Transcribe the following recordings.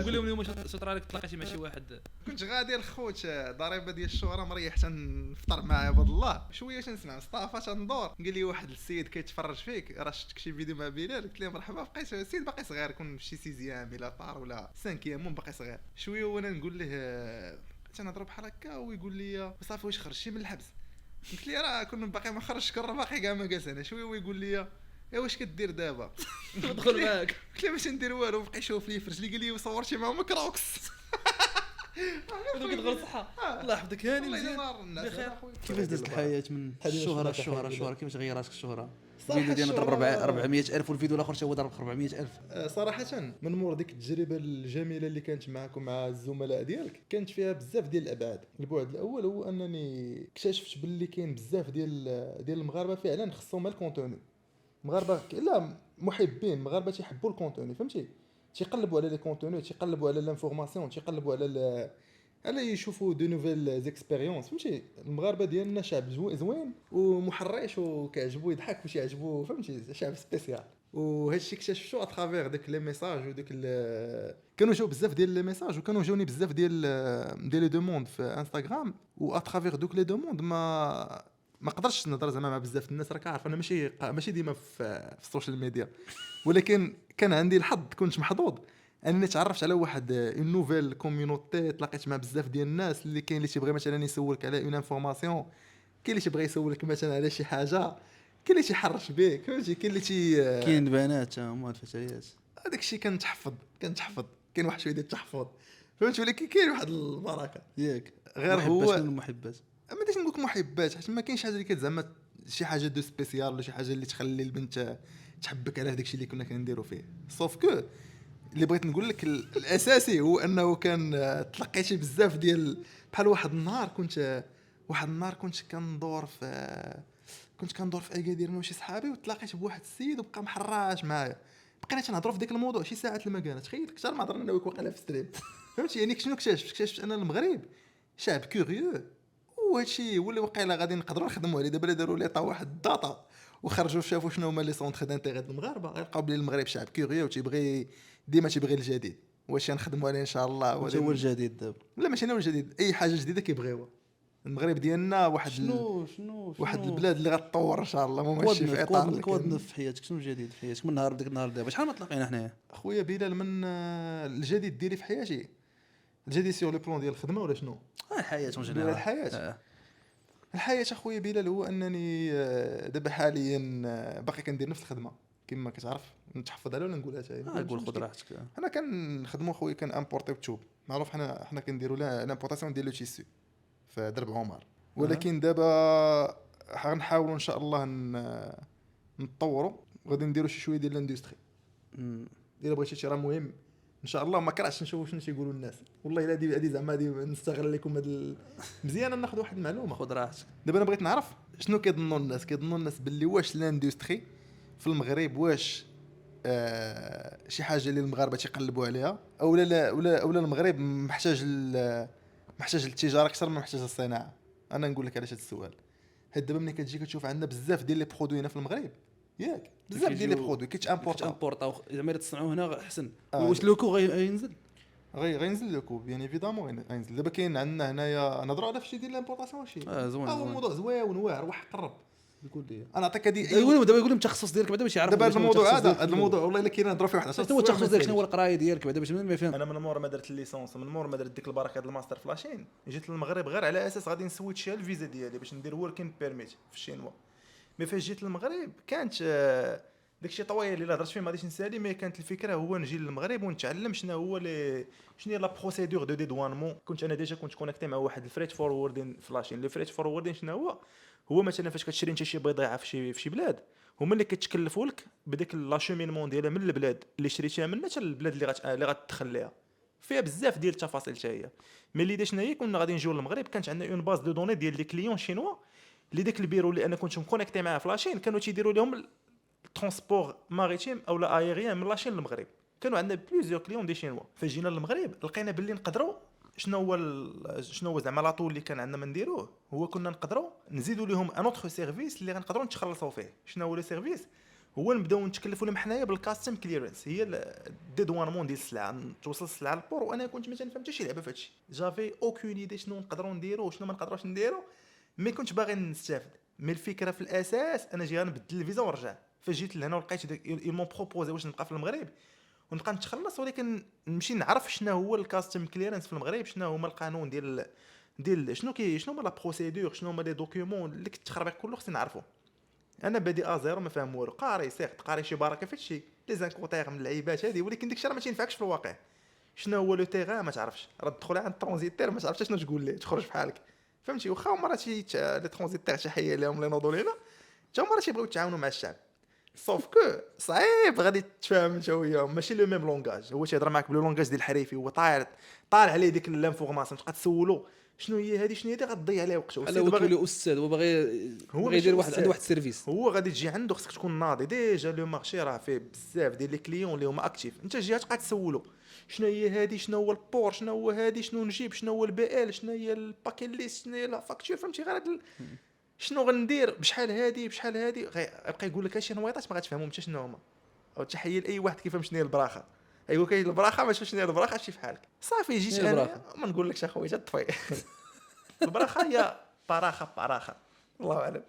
قول لهم اليوم شطره لك تلاقيتي مع شي واحد كنت غادي الخوت ضريبه ديال الشهره مريح تنفطر معاه عباد الله شويه تنسمع مصطفى تندور قال لي واحد السيد كيتفرج فيك راه شفتك شي فيديو مع بلال قلت له مرحبا بقيت السيد باقي صغير كون في شي سيزيام بلا طار ولا 5 باقي صغير شويه وانا نقول له تنهضروا بحال هكا ويقول لي صافي واش خرجتي من الحبس قلت لي راه كنا باقي ما خرجتش كره باقي كاع ما جالس انا شويه ويقول لي واش كدير دابا ندخل معاك قلت له باش ندير والو بقى يشوف لي فرج لي قال لي صورتي معهم كروكس دوك يدخل صحه الله يحفظك هاني مزيان بخير كيفاش دازت الحياه من الشهره كيفاش غيراتك الشهره صراحة الفيديو ديالنا ضرب الشهرة- 400,000 والفيديو الاخر حتى هو ضرب 400,000 صراحة من مور ديك التجربة الجميلة اللي كانت معكم مع الزملاء ديالك كانت فيها بزاف ديال الابعاد. البعد الاول هو انني اكتشفت باللي كاين بزاف ديال المغاربه فعلا خصهم الكونتوني. مغاربه لا محبين مغاربه تيحبوا الكونتوني فهمتي تيقلبوا على لي كونتوني تيقلبوا على لانفورماسيون تيقلبوا على يشوفوا دو نوفيل زيكسبيريونس فهمتي. المغاربه ديالنا شعب زوين ومحرش وكيعجبو يضحك واش يعجبو فهمتي شعب سبيسيال. وهذا الشيء اكتشفتو اترافير داك لي ميساج وداك كانوا جاو بزاف ديال لي ميساج وكانوا جاوني بزاف ديال لي دوموند في انستغرام واترافير دوك لي دوموند ما قدرتش نهضر زعما مع بزاف الناس راك عارف انا ماشي ديما في السوشيال ميديا ولكن كان عندي الحظ كنت محظوظ انني تعرفت على واحد اون نوفيل كوميونيتي تلاقيت مع بزاف ديال الناس اللي كاين اللي تيبغي مثلا يسولك على اون انفورماسيون كاين اللي تيبغي يسولك مثلا على شي حاجه كاين اللي تيحرش بك فهمتي كاين اللي كاين بنات هما الفتيات هذاك الشيء كنتحفظ كاين واحد شويه ديال التحفظ فهمتي ولكن كاين واحد البركه ياك غير هو المحبات ما ديش نقولك محبات حيت ما كاينش حاجه اللي زعما شي حاجه دو سبيسيال ولا شي حاجه اللي تخلي البنت تحبك على هذاك الشيء اللي كنا كنديروا فيه سوف كو اللي بغيت نقول لك الاساسي هو انه كان تلقيت بزاف ديال بحال واحد النهار كنت كندور في اكادير انا وشي صحابي وتلاقيت بواحد السيد وبقى محراش معايا بقينا تنهضروا في داك الموضوع شي ساعات لما كان تخيل اكثر ما هضرنا انا وياك واقيلا في ستريم فهمتي يعني شنو اكتشفت ان المغرب شعب كوريو وهادشي هو اللي واقيلا غادي نقدروا نخدموا عليه دابا داروا لي طا واحد الداتا وخرجوا شافوا شنو هما لي سونتر دانتيغي د المغاربه غيلقاو بلي المغرب شعب كوريو وتيبغي ديما تيبغي الجديد واش نخدموا عليه ان شاء الله هو الجديد دابا لا ماشي انا الجديد اي حاجه جديده كيبغيوها المغرب ديالنا واحد واحد البلاد اللي غتطور ان شاء الله ماشي في اطار كود في حياتك شنو الجديد في حياتك من نهار ديك النهار دابا شحال ما تلاقينا حنايا اخويا بلال من الجديد ديالي في حياتي الجديد سيغ لو بلون ديال الخدمه ولا شنو الحياه جنرال الحياه اخويا بلال هو انني دابا حاليا باقي كندير نفس الخدمه كما كتعرف نتحفظ عليها ولا نقولها حتى نقول خذ راحتك انا كنخدموا خويا كان امبورتي بتوب معروف حنا كنديروا لامبورطاسيون ديال لو تيسو في درب عمر ولكن دابا غنحاولوا ان شاء الله نطوروا غادي نديروا شويه ديال الاندستري الا بغيتي شي راه مهم ان شاء الله ما كرهتش نشوف شنو تيقولوا الناس والله الا هذه زعما نستغل لكم هذا مزيان ناخذ واحد المعلومه خذ راحتك دابا انا بغيت نعرف شنو كيظنوا الناس باللي واش الاندستري في المغرب واش شي حاجه اللي المغاربه تيقلبوا عليها او ولا المغرب محتاج للتجاره اكثر من محتاج للصناعه انا نقول لك علاش هذا السؤال حيت دابا ملي كتجي كتشوف عندنا بزاف ديال لي برودوي هنا في المغرب ياك بزاف ديال لي برودوي كيتامبورطاو زعما تصنعوا هنا احسن واش لوكو غينزل غينزل لكم بيان ايفيدامون غينزل دابا كاين عندنا هنايا نهضروا على فشي ديال لامبورطاسيون شي زوين هو موضوع زوين واعر واحد قرب يقول لي انا عطيك هذه يقول دابا يقول لهم التخصص ديالك بعدا باش يعرف دابا هذا الموضوع والله الا كاين نهضروا فيه واحد شنو هو التخصص ديالك شنو هو القرايه ديالك بعدا باش ما يفهم انا من مور ما درت الليسونس من مور ما درت ديك البركه ديال الماستر فلاشين جيت للمغرب غير على اساس غادي نسويتشي الفيزا ديالي باش ندير وركين بيرميت في الشينوا مي فاش جيت للمغرب كانت داكشي طويل اللي هضرت فيه ما غاديش نسالي مي كانت الفكره هو نجي للمغرب ونتعلم شنو هو شنو هي لا بروسيدور دو ديدوانمون كنت انا ديجا كنت كونيكتي مع واحد الفريت فوروردين فلاشين لو فريت فوروردين شنو هو مثلا فاش كتشري انت شي بضيعه في شي بلاد هما اللي كيتكلفوا لك بداك لاشومينمون ديالها من البلاد اللي شريتيها منها حتى البلاد اللي غتدخل ليها فيها بزاف ديال التفاصيل حتى هي مي اللي شنو هي كنا غادي نجيو للمغرب كانت عندنا اون باز دو دوني ديال لي كليون شينوا اللي داك البيرو اللي انا كنت مكونيكتي معاه فلاشين كانوا تيديروا لهم ترونسبور ماريتيم او لا ايريان من لاشين للمغرب كانوا عندنا بليزيور كليون دي شينوا فجينا للمغرب لقينا باللي نقدروا شنو هو زعما لاطول اللي كان عندنا ما نديروه هو كنا نقدروا نزيدوا لهم ان اوتر سيرفيس اللي غنقدروا نتخلصوا فيه شنو هو لو سيرفيس هو نبداو نتكلفوا لهم حنايا بالكاستم كليرنس، هي الديدوانمون ديال السلعه، توصل السلعه للبور. وانا كنت ما تنفهم حتى شي لعبه في هادشي، جافي اوكون ايدي شنو نقدروا نديروا وشنو ما نقدروش نديروا، مي كنت باغي نستافد. مي الفكره في الاساس انا جاي غنبدل الفيزا ونرجع. فجيت لهنا ولقيت يمون بروبوزي واش نبقى في المغرب ونبقى نتخلص، ولكن نمشي نعرف شنو هو الكاستم كليرنس في المغرب، شنو هما القانون ديال شنو هما لا بروسيدور، شنو هما لي دوكيومون اللي كتخربق كله خصني نعرفو. انا بادي ازيرو ما فاهم والو، قاري سيغت قاري شي بركه في هادشي لي زانكوتير من اللعيبات هذه، ولكن داكشي راه ما تينفعكش في الواقع. شنو هو لو تيغان ما تعرفش، راه تدخل عند الترانزيتير ما تعرفش شنو تقول ليه، تخرج بحالك فهمتي. واخا مرات شي لي ترانزيتير تحيه لهم لي نوضوا لينا، تا مرات يبغيو يتعاونوا مع الشعب، صوف كو صعيب غادي تفهم انت وياهم، ماشي لو ميم لونغاج. هو تيهضر معاك بلو لونغاج ديال الحريفي، هو طالع عليه ديك لانفورماسيون، تبقى تسولو شنو هي هذه شنو هي غتضيع عليه وقت. على هو كيولي استاذ، هو باغي يدير واحد عنده واحد السيرفيس. هو غادي تجي عنده خصك تكون ناضي ديجا، لو مارشي راه فيه بزاف ديال لي كليون اللي هما اكتيف، انت جهه تبقى تسولو شنو هي هذه، شنو هو البور، شنو هو هذه، شنو نجيب، شنو هو البي ال، شنو هي الباكي ليست، شنو هي لا فاكتور، فهمتي غير شنو غندير بشحال هذه بشحال هذه، غيبقى يقول لك شي نويطات ما غاتفهمهم حتى شنو هما. او تحيه لاي واحد كيفهم شنو هي البراخه، ايوا كاين البراخه ما شنو هي البراخه شي فحالك صافي. جيت انا ما نقول لكش اخويا تطفي البراخه هي براخه الله اعلم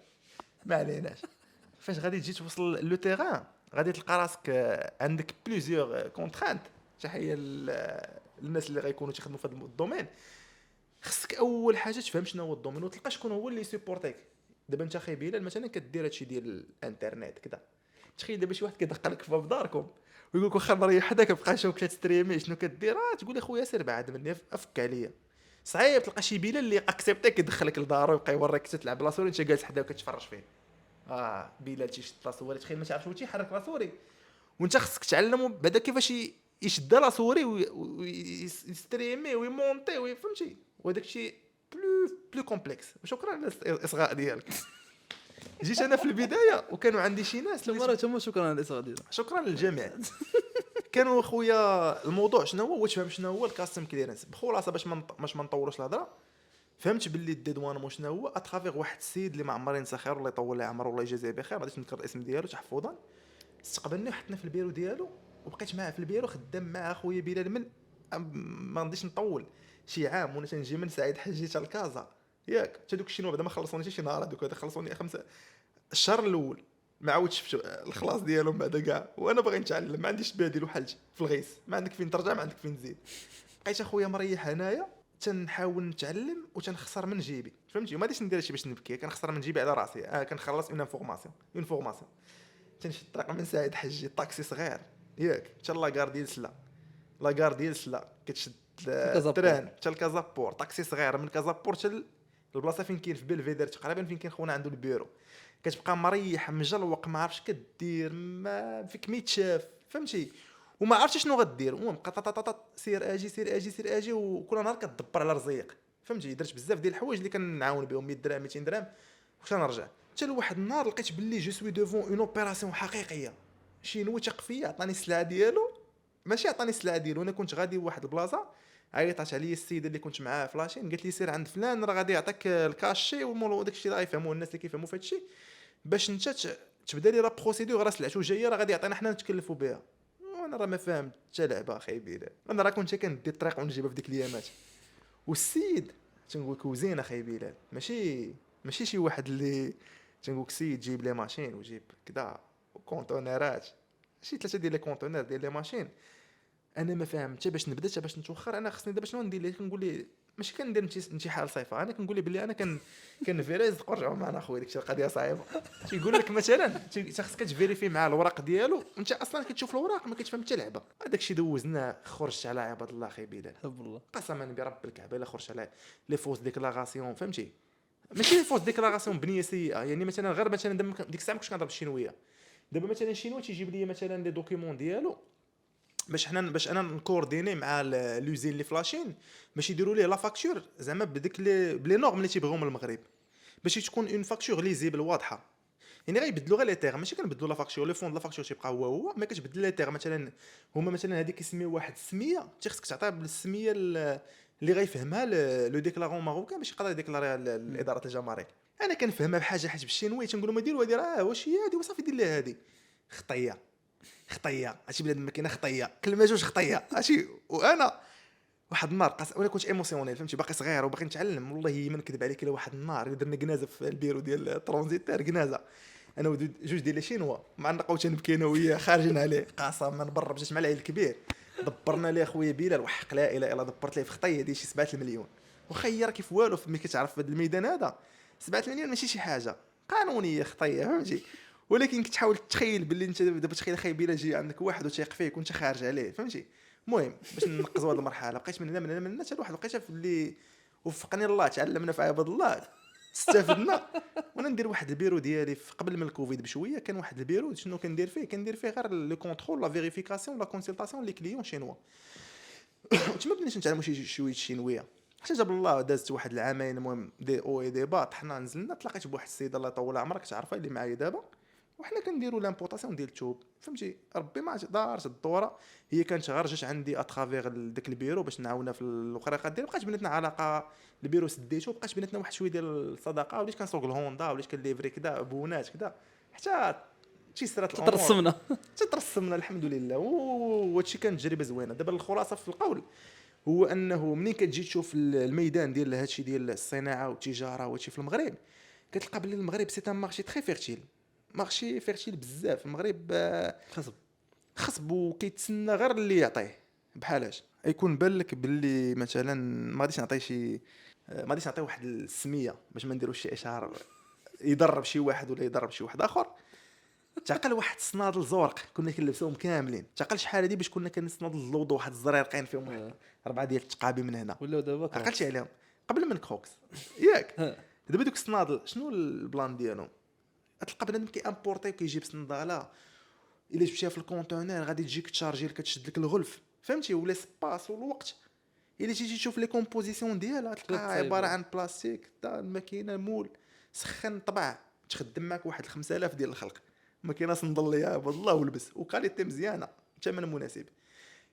ما عليناش. فاش غادي تجي توصل لو تيران غادي تلقى راسك عندك بليزيور كونترانت. تحيه للناس اللي غيكونوا تيخدموا في هذا الدومين. خصك اول حاجه تفهم شنو هو الدومين وتلقى شكون هو اللي سيبورتيك. دابا انت اخي بلال مثلا كدير هادشي ديال الانترنت كذا، تخيل دابا شي واحد كيدق لك في باب داركم ويقول لك واخا نريح حداك بقى شوف كتستريمي شنو كدير، تقول لي خويا سير بعد مني افك عليا. صعيب تلقى شي بلال اللي اكسبتك يدخلك لدارو ويبقى يوريك تلعب لاسوري انت جالس حداه وكتفرج فيه. بلال تيشد لاسوري، تخيل ما تعرفش هو تيحرك لاسوري وانت خصك تعلموا بعدا كيفاش يشد لاسوري ويستريمي ويمونتي ويفهمتي، وهداك الشيء بلو كومبلكس. وشكرا على الاصغاء ديالك. جيت انا في البدايه وكانوا عندي شي ناس تما شكرا على الاصغاء ديالك. شكرا للجميع. كانوا خويا الموضوع شنو هو، واش فهم شنو هو الكاستم كليرنس بخلاصه باش ما نطولوش الهضره. فهمت باللي الديدوان شنو هو اترافيغ واحد السيد اللي ما عمري نسى خير، الله يطول له عمره والله يجازيه بخير، ما غاديش نذكر الاسم ديالو تحفظا. استقبلني وحطنا في البيرو ديالو وبقيت معاه في البيرو خدام مع اخويا بلال من ما غاديش نطول شي عام، وانا تنجي من سعيد حجي حتى لكازا ياك حتى دوك الشينوا بعدا ما خلصوني حتى شي نهار، هذوك خلصوني 5 الشهر الاول ما عاودش شفت الخلاص ديالهم بعدا كاع. وانا باغي نتعلم ما عنديش تبادل وحالتي في الغيس، ما عندك فين ترجع ما عندك فين تزيد. بقيت اخويا مريح هنايا تنحاول نتعلم وتنخسر من جيبي فهمتي، وما غاديش ندير هادشي باش نبكي، كنخسر من جيبي على راسي. كنخلص اون فورماسيون تنشد الطريق من سعيد حجي طاكسي صغير ياك حتى لاكار ديال سلا كتشد التران حتى لكازابور، طاكسي صغير من كازابور حتى البلاصه فين كاين في بلفيدر تقريبا فين كاين خونا عنده البيرو. كتبقى مريح مجلوق ما عارفش كدير ما فيك ميتشاف فهمتي، وما عرفتش شنو غدير. المهم سير اجي وكل نهار كتدبر على رزيق فهمتي. درت بزاف ديال الحوايج اللي كنعاون بهم 100 درهم 200 درهم واش نرجع. حتى لواحد النهار لقيت باللي جو سوي دوفون اون اوبيراسيون حقيقيه. شي نوي تق فيا عطاني السلعه ديالو، ماشي عطاني السلعه ديالو، انا كنت غادي لواحد البلاصه عيطات عليا السيده اللي كنت معاه فلاشين قالت لي سير عند فلان راه غادي يعطيك الكاشي والمولو داك الشيء راه يفهموه الناس اللي كيفهموا في هذا الشيء باش انت تبدا لي لا بروسيدور راه سلعته جايه راه غادي يعطينا حنا نتكلفوا بها. وانا راه ما فاهم حتى لعبه اخي بلال، انا راه كنت كندي الطريق ونجيبها في ديك الايامات. والسيد تنقول لك وزين اخي بلال، ماشي شي واحد اللي تنقول لك سيد جيب لي ماشين وجيب كذا كونتونيرات، شي 3 ديال لي كونتونير ديال لي ماشين. انا ما فاهم حتى باش نبدا حتى باش نتوخر. انا خصني دابا شنو ندير ليه؟ كنقول ليه ماشي كندير انتحال صيفه، انا كنقول ليه بلي انا كنفيريز رجعوا معنا اخويا داكشي القضيه صعيبه. تيقول لك مثلا خصك تفيريفي مع الوراق ديالو وانت اصلا كتشوف الوراق ما كتفهم حتى لعبه. هذاك الشيء دوزنا خرجت على عباد الله اخي بلال حب الله قسما برب الكعبه الا خرجت على لي فوس ديكلاراسيون فهمتي. ماشي لي فوس ديكلاراسيون بنيه سيئه، يعني مثلا غير مثلا ديك الساعه ما كنتش كنهضر بالشينويه. دابا مثلا الشينوا تيجيب لي مثلا لي دوكيومون ديالو باش انا نكورديني مع لوزين لي فلاشين باش يديروا ليه لا فاكتور زعما بديك بلي نورم اللي تيبغيو من المغرب باش تكون اون فاكتور ليزيبل واضحه. يعني غيبدلوا غير لي تيغ ماشي كنبدلوا لا فاكتور، لو فون لا فاكتور تيبقى هو ما كتبدل لي تيغ. مثلا هما مثلا هذيك كيسميو واحد السميه خصك تعطيها بالسميه اللي غيفهمها لو ديكلارون ماروكان باش يقدر يديكلاريها لاداره الجمارك. انا كنفهمها بحاجه حيت بالشينوي تنقولوا ما ديروا هذه راه واش هي هذه وصافي دير لها هذه خطيه هادشي بلاد ما كاينه خطيه كلمه جوج خطيه هادشي. وانا واحد النهار وانا كنت ايموسيونيل فهمتي باقي صغير وباقي نتعلم والله ما نكذب عليك الا واحد النهار درنا كنازه في البيرو ديال الترونزيتير كنازه انا جوج ديال الشينوا معلقه تنبكي انا وياه خارجين عليه قاسم من برا بجات مع العيل الكبير دبرنا ليه خويا بلال وحق لا اله الا دبرت ليه في خطيه ديال شي 7 المليون وخير كيف والو ملي كتعرف في هذا الميدان هذا 7 المليون ماشي شي حاجه قانونيه خطيه فهمتي. ولكن كتحاول تخيل باللي انت دابا تخيل اخي بلا جي عندك واحد وتيق فيه وانت خارج عليه فهمتي. المهم باش ننقزوا هذه المرحله بقيت من هنا حتى لواحد لقيتها في اللي وفقني الله تعلمنا في عباد الله استفدنا. وانا ندير واحد البيرو ديالي قبل من الكوفيد بشويه كان واحد البيرو شنو كندير فيه غير لو كونترول لا فيريفيكاسيون لا كونسلطاسيون لي كليون شينوا. تما بدينا نتعلموا شويه شينويه حتى جاب الله دازت واحد العامين المهم دي او اي دي با طحنا نزلنا تلاقيت بواحد السيده الله يطول عمرك تعرفها اللي معايا دابا وحنا كنديروا لامبورطاسيون ديال الثوب فهمتي. ربي ما دارت الدوره هي كانت غير جات عندي اترافير داك البيرو باش نعاونها في الوقريقات ديالها بقات بيناتنا علاقه البيرو سديتو بقات بيناتنا واحد شويه ديال الصداقه وليت كنسوق الهوندا وليت كنليفري كذا بونات كذا حتى شي سرات ترسمنا ترسمنا الحمد لله. وهادشي كانت تجربه زوينه. دابا الخلاصه في القول هو انه ملي كتجي تشوف الميدان ديال هادشي ديال الصناعه والتجاره وهادشي في المغرب كتلقى بلي المغرب سي ان مارشي تري فيرتيل مارشي فيرتيل بزاف. المغرب خصب وكيتسنى غير اللي يعطيه بحالاش يكون بان لك باللي مثلا ما غاديش نعطي واحد السميه باش ما نديروش شي اشهار يضرب شي واحد ولا يضرب شي واحد اخر. تعقل واحد الصنادل زورق كنا كنلبسوهم كاملين تعقل شحال هادي باش كنا كنصنادل اللوض واحد الزريرقين فيهم 4 ديال التقابي من هنا ولا دابا عقلتي عليهم قبل من كروكس ياك. دابا دوك الصنادل شنو البلان ديالهم تلقى بنادم كيامبورطي وكيجيب صنداله الا جبتيها في الكونتينر غادي تجيك تشارجي لك تشد لك الغلف فهمتي ولا سباس والوقت الا جيتي تشوف لي كومبوزيسيون ديالها تلقى عباره عن بلاستيك تاع الماكينه مول سخن طبع تخدم معك واحد 5000 ديال الخلق ماكينه صندل ليها والله ولبس وكاليتي مزيانه ثمن مناسب.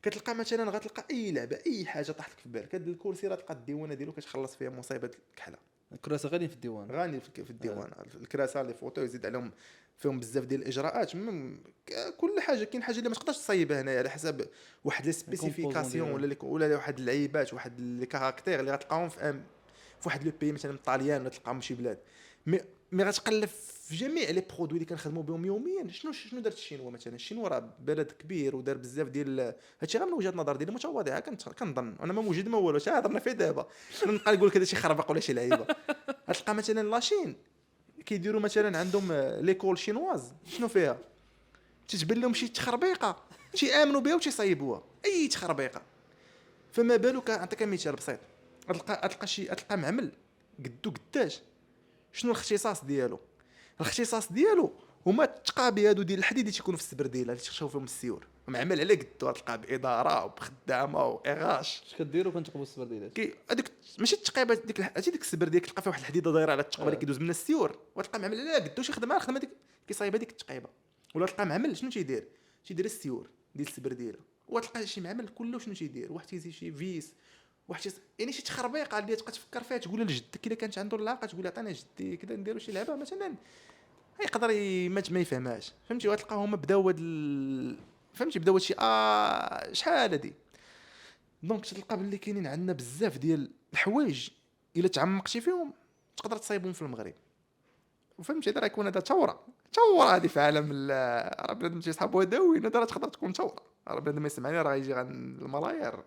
كتلقى مثلا غتلقى اي لعبه اي حاجه طاحت لك في بالك هاد الكرسي راه تلقى الديوانه ديالو كتخلص فيها مصيبه الكحله الكراسه غادي في الديوان غاني في الديوان الكراسه لي فوتو يزيد عليهم فيهم بزاف ديال الاجراءات كل حاجه كاين حاجه اللي ما تقدرش تصايبها هنايا على حسب واحد لي سبيسيفيكاسيون ولا واحد اللعيبات واحد لي كاركتير اللي غتلقاهم في واحد لو بي مثلا الطاليان ولا تلقاهم شي بلاد مي غتقلب في جميع لي برودوي اللي كنخدموا بهم يوميا شنو دارت الشينوا مثلا. الشينوا راه بلد كبير ودار بزاف ديال هادشي غير من وجهه نظر ديالي متواضعه كنظن انا ما موجود ما والو هضرنا فيه دابا نبقى نقول لك هذا شي خربق ولا شي لعيبه. غتلقى مثلا لاشين كيديروا مثلا عندهم ليكول شينواز شنو فيها تتبان لهم شي تخربيقه امنوا بها وتيصايبوها اي تخربيقه. فما بالك نعطيك مثال بسيط تلقى معمل قدو قداش شنو الاختصاص ديالو هما التقابي هادو ديال الحديد اللي تيكونوا في السبرديله اللي تشوفوا فيهم السيور معمل على قدو تلقى باداره وبخدامه واغاش اش كديروا كنتقبوا السبرديلات هذيك ماشي التقيبه ديك السبرديه تلقى فيها واحد الحديده دايره على التقبه اللي كيدوز من السيور وتلقى معمل على قدو شي خدمه ديك كيصايب هذيك التقيبه ولا تلقى معمل شنو تيدير السيور ديال السبرديله وتلقى شي معمل كله شنو تيدير واحد تيزيد شي فيس واحد يعني شي تخربيقه اللي تبقى تفكر فيها تقول لجدك الا كانت عنده اللاقه تقول عطينا جدي كذا نديروا شي لعبه مثلا يقدر ما يفهمهاش فهمتي. وتلقاو هما بداو فهمتي بداو شي شحال هادي دونك تلقى باللي كاينين عندنا بزاف ديال الحوايج الا تعمقتي فيهم تقدر تصايبهم في المغرب وفهمتي هذا راه يكون هذا ثوره هذه في عالم راه بنادم تيصحابوا داوين هذا راه تقدر تكون ثوره راه بنادم ما يسمعني راه يجي عن الملايير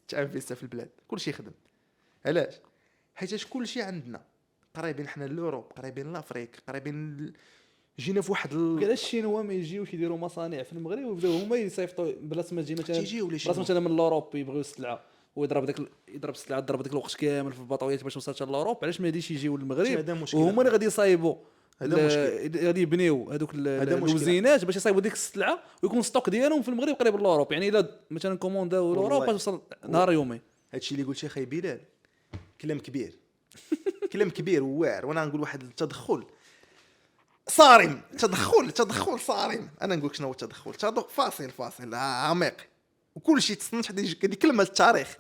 تانفيستا في البلاد كلشي يخدم علاش حيت كلشي عندنا قريبين حنا لوروب قريبين لافريك قريبين جينا في واحد كاع الشينوا ما يجيوش يديروا مصانع في المغرب ويبداو هما يصيفطوا بلاصه ما تجي مثلا من الاوروب يبغيو السلعه ويضرب السلعه ضرب داك الوقت كامل في البطويات باش توصل لاوروب علاش ما يديش يجيو للمغرب وهما اللي غادي يصايبوا غادي يبنيو هذوك الوزينات باش يصايبوا ديك السلعه ويكون ستوك ديالهم في المغرب قريب لاوروب يعني الا مثلا كومونداو لاوروب توصل نهار يومين. هادشي اللي قلتي اخي بلال كلام كبير وواعر وانا نقول واحد التدخل صارم تدخل صارم انا نقول لك شنو هو التدخل فاصل عميق وكل شيء تصنت هذه كلمه التاريخ.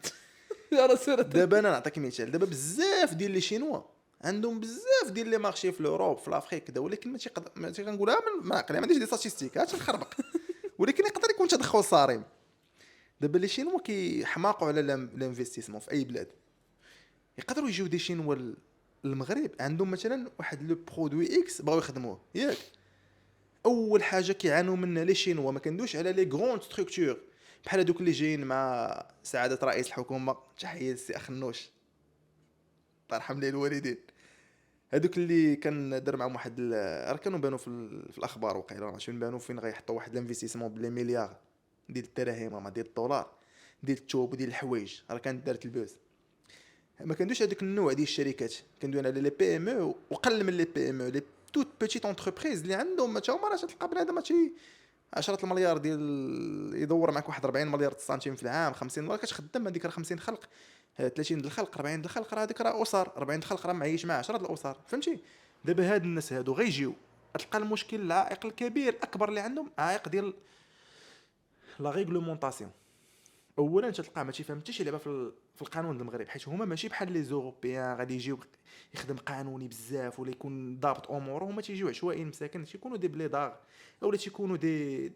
يا رسول دابا انا نعطيك مثال دابا بزاف ديال لي شينوا عندهم بزاف ديال لي مارشي في اوروب في لافريك كذا، ولكن ماشي كنقولها من عقلي، ما عنديش دي ستاتستيكات نخربق، ولكن يقدر يكون تدخل صارم. دابا لي شينوا كيحماقوا على الانفستيسمون في اي بلاد، يقدروا يجيو دي شينوا المغرب عندهم مثلا واحد لو برودوي اكس بغاو يخدموه ياك. اول حاجه كيعانوا منها لي شينوا ما كندوش على لي غرون ستركتور بحال هذوك اللي جايين مع سعاده رئيس الحكومه، تحيه السي اخنوش الله يرحم ليه الوالدين، هذوك اللي كندير معهم واحد راه كانوا بانوا في الاخبار وقيلا شنو بانوا فين غيحطوا واحد الانفستيسمون بلي مليار ديال الدراهم ما ديال الدولار ديال الثوب وديال الحوايج، راه كانت دارت البوز. ما كندوش هذاك النوع ديال الشركات، كندوي على لي بي ام او وقل من لي بي ام او لي توت بيتيت انتربريز اللي عندهم حتى هما راه تلقى بنادم ماشي 10 المليار ديال يدور معك واحد 40 مليار سنتيم في العام، 50 مليار كتخدم هذيك راه 50 خلق 30 د الخلق 40 د الخلق، راه هذيك راه اسر 40 د الخلق راه معيش مع 10 د الاسر فهمتي. دابا هاد الناس هادو غيجيو تلقى المشكل العائق الكبير الاكبر اللي عندهم عائق ديال لا ريغلومونطاسيون. اولا تلقى ما تيفهم حتى شي لعبه في القانون ديال المغرب، حيت هما ماشي بحال لي زوروبيان غادي يجيو يخدم قانوني بزاف ولا يكون ضابط اموره، هما تيجيو عشوائيين مساكن، تيكونوا دي بليداغ اولا تيكونوا دي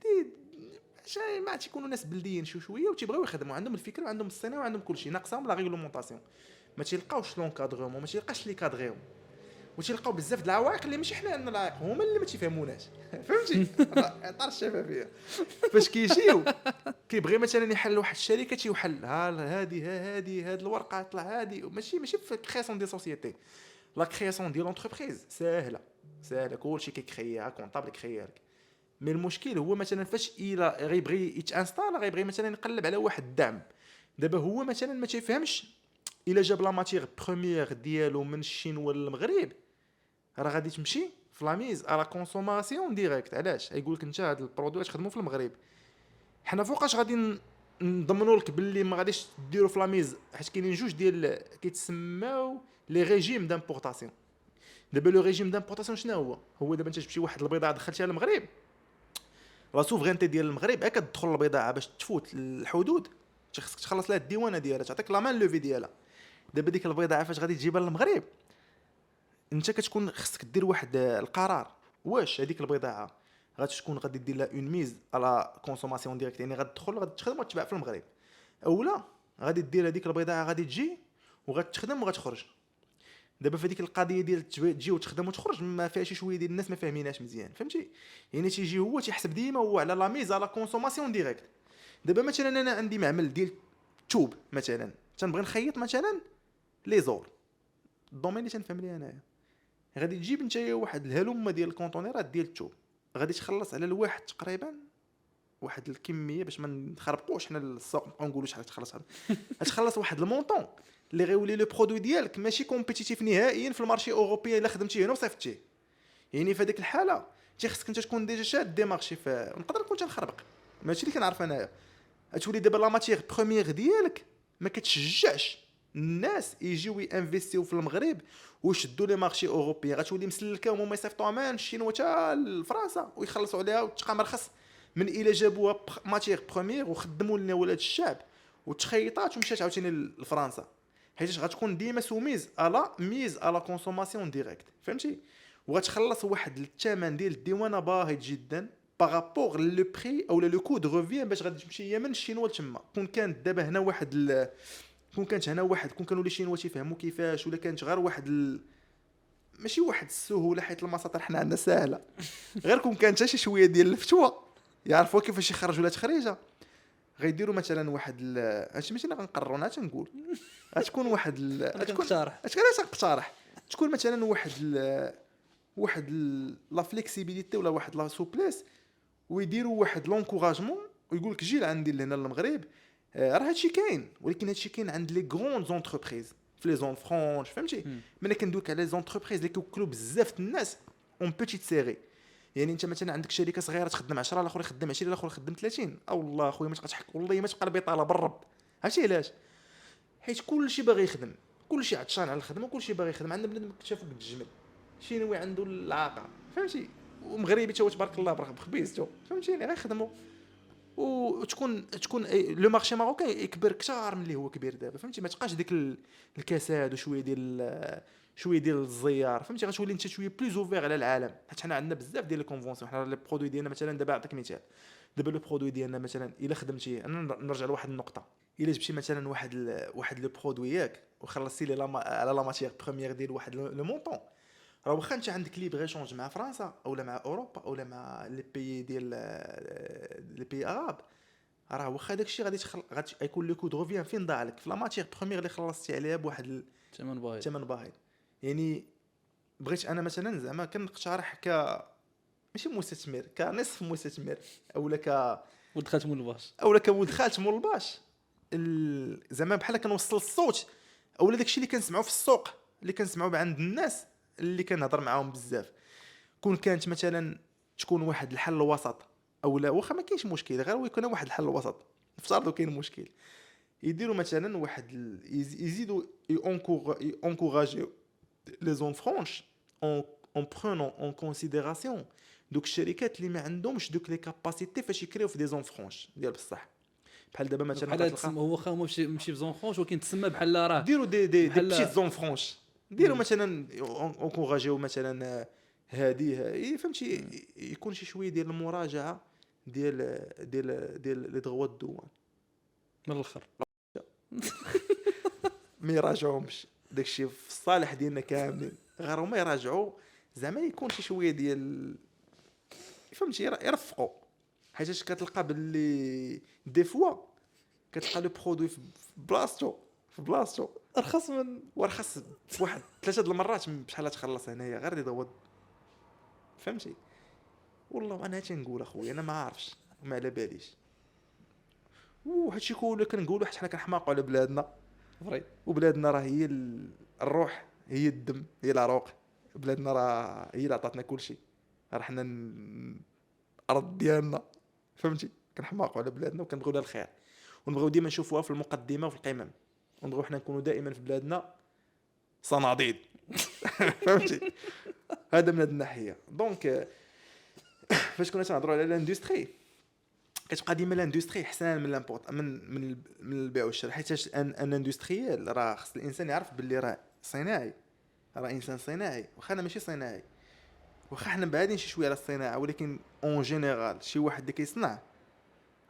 شي ما تيكونوا ناس بلديين شويه وتيبغيو يخدموا، عندهم الفكره وعندهم الصناعه وعندهم كلشي، ناقصهم لا ريغلومونطاسيون، ما تيلقاوش لونكادغومون، ما تيلقاش لي كادغيهم، وتيلقاو بزاف د العوائق اللي ماشي حنا عندنا العائق، هما اللي ما تيفهموناش فهمتي. اطار الشفافيه فاش كيجيو كيبغي مثلا يحل واحد الشركه تيوحل هذه هاد الورقه طلع هذه، ماشي في كرياسيون دي سوسيتي، لا كرياسيون ديال لونتربريز ساهله كلشي كيكريا كونطابل كريا لك. مي المشكل هو مثلا فاش الى غيبغي يتانستال غيبغي مثلا يقلب على واحد الدعم، دابا هو مثلا ما تيفهمش الا جاب لا ماتيغ بروميير ديالو من الصين ولا المغرب راه غادي تمشي في لاميز على كونسوماسيون ديريكت. علاش يقول لك انت هاد البرودوي تخدموا في المغرب، حنا فوقاش غادي نضمنوا لك باللي ما غاديش ديروا في لاميز، حيت كاينين جوج ديال كيتسماو لي ريجيم دامبورطاسيون. دابا لو ريجيم دامبورطاسيون شنو هو دابا انت جبتي واحد البضاعه دخلتيها للمغرب، لا سوفرينتي ديال المغرب كتدخل البضاعه باش تفوت الحدود خصك تخلص لها الديوانه ديالها، تعطيك لا مان لوفي ديالها. دابا ديك البضاعه فاش غادي تجيبها للمغرب انت كتكون خصك دير واحد القرار، واش هذيك البضاعه غتكون غادي دير لها اون ميز على كونسوماسيون ديريكت، يعني غتدخل غادي تخدم وتباع في المغرب، اولا غادي دير هذيك البضاعه غادي تجي وغتخدم وغتخرج. دابا في هذيك القضيه ديال تجي وتخدم وتخرج ما فيها شي شويه ديال الناس ما فاهميناش مزيان فهمتي، يعني تيجي هو تيحسب ديما هو على لا ميز على كونسوماسيون ديريكت. دابا مثلا انا عندي معمل ديال الثوب مثلا تنبغي نخيط مثلا لي زور الدومين اللي تنفهم ليه انايا، غادي تجيب نتايا واحد الهلومه ديال الكونتونيرات ديال الثوب، غادي تخلص على الواحد تقريبا واحد الكميه باش ما نخربقوش حنا السوق نبقاو نقولوا شحال تخلص هذا تخلص واحد المونطون اللي غيولي لو برودوي ديالك ماشي كومبيتيتيف نهائيا في المارشي اوروبي الا خدمتي هنا وصيفطتيه. يعني في هذيك الحاله خصك انت تكون ديجا شاد دي مارشي، نقدر نكون تنخربق ماشي اللي كنعرف انايا، تولي دابا لا ماتيغ بروميير ديالك ما كتشجعش الناس يجيو انفيستيو في المغرب ويشدوا لي مارشي اوروبي، غتولي مسلكه وهما يصيفطوا مان الشينوا حتى لفرنسا ويخلصوا عليها وتبقى مرخص من الا جابوها ماتيغ بروميير وخدموا لنا ولاد الشعب وتخيطات ومشات عاوتاني لفرنسا، حيت غتكون ديما سوميز على ميز على كونسوماسيون ديريكت فهمتي، وغتخلص واحد الثمن ديال الديوانه باهظ جدا بارابور لو بري او لو كو دو ريفيان باش غادي تمشي هي من الشينوا لتما. كون كانت دابا هنا واحد كون كانت هنا واحد كون كانوا لي شينوا تيفهموا كيفاش، ولا كانت غير واحد ماشي واحد السهوله حيت المساطر حنا عندنا ساهله غير كون كانت شي شويه ديال الفتوى يعرفوا كيفاش يخرجوا لها تخريجه، غيديروا مثلا واحد هادشي ماشي انا غنقرروا انا تنقول غتكون واحد غنقترح تكون مثلا واحد لا فليكسيبيليتي ولا واحد لا سوبليس، ويديروا واحد لونكوراجمون ويقول لك جي لعندي لهنا للمغرب، راه هادشي كاين ولكن هادشي كاين عند لي غرون زونتربريز في لي زون فرانش فهمتي، ملي كندوك على لي زونتربريز اللي كيوكلوا بزاف الناس اون بوتيت سيري، يعني انت مثلا عندك شركه صغيره تخدم 10 الاخر يخدم 20 الاخر يخدم 30 او الله خويا ما تبقى تحك والله ما تبقى البطاله بالرب. عرفتي علاش؟ حيت كلشي باغي يخدم، كلشي عطشان على الخدمه وكلشي باغي يخدم، عندنا بنادم كتشافو قد الجمل شينوي عنده العاقه فهمتي، ومغربي تا تبارك الله بخبيزته فهمتيني غيخدموا وتكون لو مارشي ماروكان يكبر كثار من اللي هو كبير دابا فهمتي، ما تبقاش ديك الكساد وشويه ديال شويه ديال الزيار فهمتي غتولي انت شويه بلوز اوفير على العالم حيت حنا عندنا بزاف ديال لي كونفونسيون حنا لي برودوي ديالنا مثلا دابا نعطيك مثال دابا لو برودوي ديالنا مثلا الا خدمتي انا نرجع لواحد النقطه الا جبتي مثلا واحد لو برودوي ياك وخلصتي لي على لا ماتيير بروميير ديال واحد لو مونطون راه واخا انت عندك لي بغي شونج مع فرنسا اولا مع اوروبا اولا مع لي بيي ديال لي بيي عرب راه واخا داكشي غادي يكون لو كود روفيان فين ضاع لك في لا ماتيير بروميير اللي خلصتي عليها بواحد ثمن باهظ يعني بغيت انا مثلا زعما كنقترح ماشي مستثمر كنصف مستثمر اولا ولد خالتي مول الباش اولا كولد خالت مول الباش زعما بحال كنوصل الصوت اولا داكشي اللي كنسمعوا في السوق اللي كنسمعوا عند الناس اللي كنهضر معاهم بزاف كون كانت مثلا تكون واحد الحل الوسط اولا واخا ما كاينش مشكل غير هو يكون واحد الحل الوسط نفترضوا كاين مشكل يديروا مثلا واحد يزيدوا يونكوراجيو لي زون فرانش اون برونون اون كونسيديراسيون دوك الشركات اللي ما عندهمش دوك لي كاباسيتي فاش يكريو في دي زون فرانش ديال بصح بحال دابا مثلا بحال تسمى هو واخا ماشي في زون فرانش ولكن تسمى بحال راه ديروا دي بيتيت زون فرانش ديروا مثلا اونكوراجيو مثلا هادي فهمتي يكون شي شويه ديال المراجعه ديال لي دروا الدوان من الاخر ما يراجعوهمش داكشي في الصالح ديالنا كاملين غير هما يراجعوا زعما يكون شي شويه ديال فهمتي يرفقوا حيت كتلقى باللي دي فوا كتلقى لو برودوي في بلاصتو ارخص من ورخص بواحد 3 المرات بشحال تخلص هنايا غير يضوض فهمتي والله انا تنقول اخويا انا ما عارفش ما على باليش وهادشي كله كنقولوا حيت حنا كنحماقوا على بلادنا فري وبلادنا راه هي الروح هي الدم هي العروق بلادنا راه هي اللي عطاتنا كلشي راه حنا الارض ديالنا فهمتي كنحماقوا على بلادنا وكنبغيو لها الخير ونبغيو ديما نشوفوها في المقدمه وفي القمم ونبغيو حنا نكونوا دائما في بلادنا صناديد فهمتي هذا من هذه الناحيه دونك فاش كنا تنهضروا على الاندستري كتبقى ديما الاندستري احسن من لامبورط من البيع والشراء حيت ان اندستريال راه خص الانسان يعرف باللي راه صناعي راه انسان صناعي واخا انا ماشي صناعي واخا حنا بعادين شي شويه على الصناعه ولكن اون جينيرال شي واحد اللي كيصنع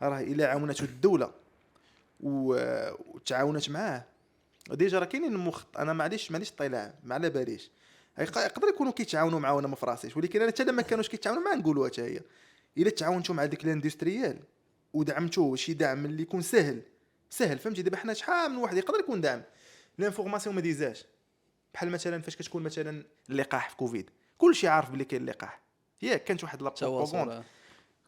راه الا عاونته الدوله وتعاونت معاه ديجا راه كاينين انا معليش طلع ما على باليش يقدر يكونوا كيتعاونوا معاه وانا ما فراسيش ولكن انا حتى لما كانوش كيتعاونوا معاه نقولوا حتى هي الا تعاونتوا مع ديك الاندستريال ودعمتوه شي دعم اللي يكون سهل فهمتي دابا حنا شحال من واحد يقدر يكون دعم لانفورماسيون ما ديزاش بحال مثلا فاش كتكون مثلا اللقاح في كوفيد كلشي عارف بلي كاين اللقاح ياك كانت واحد لابروباغوند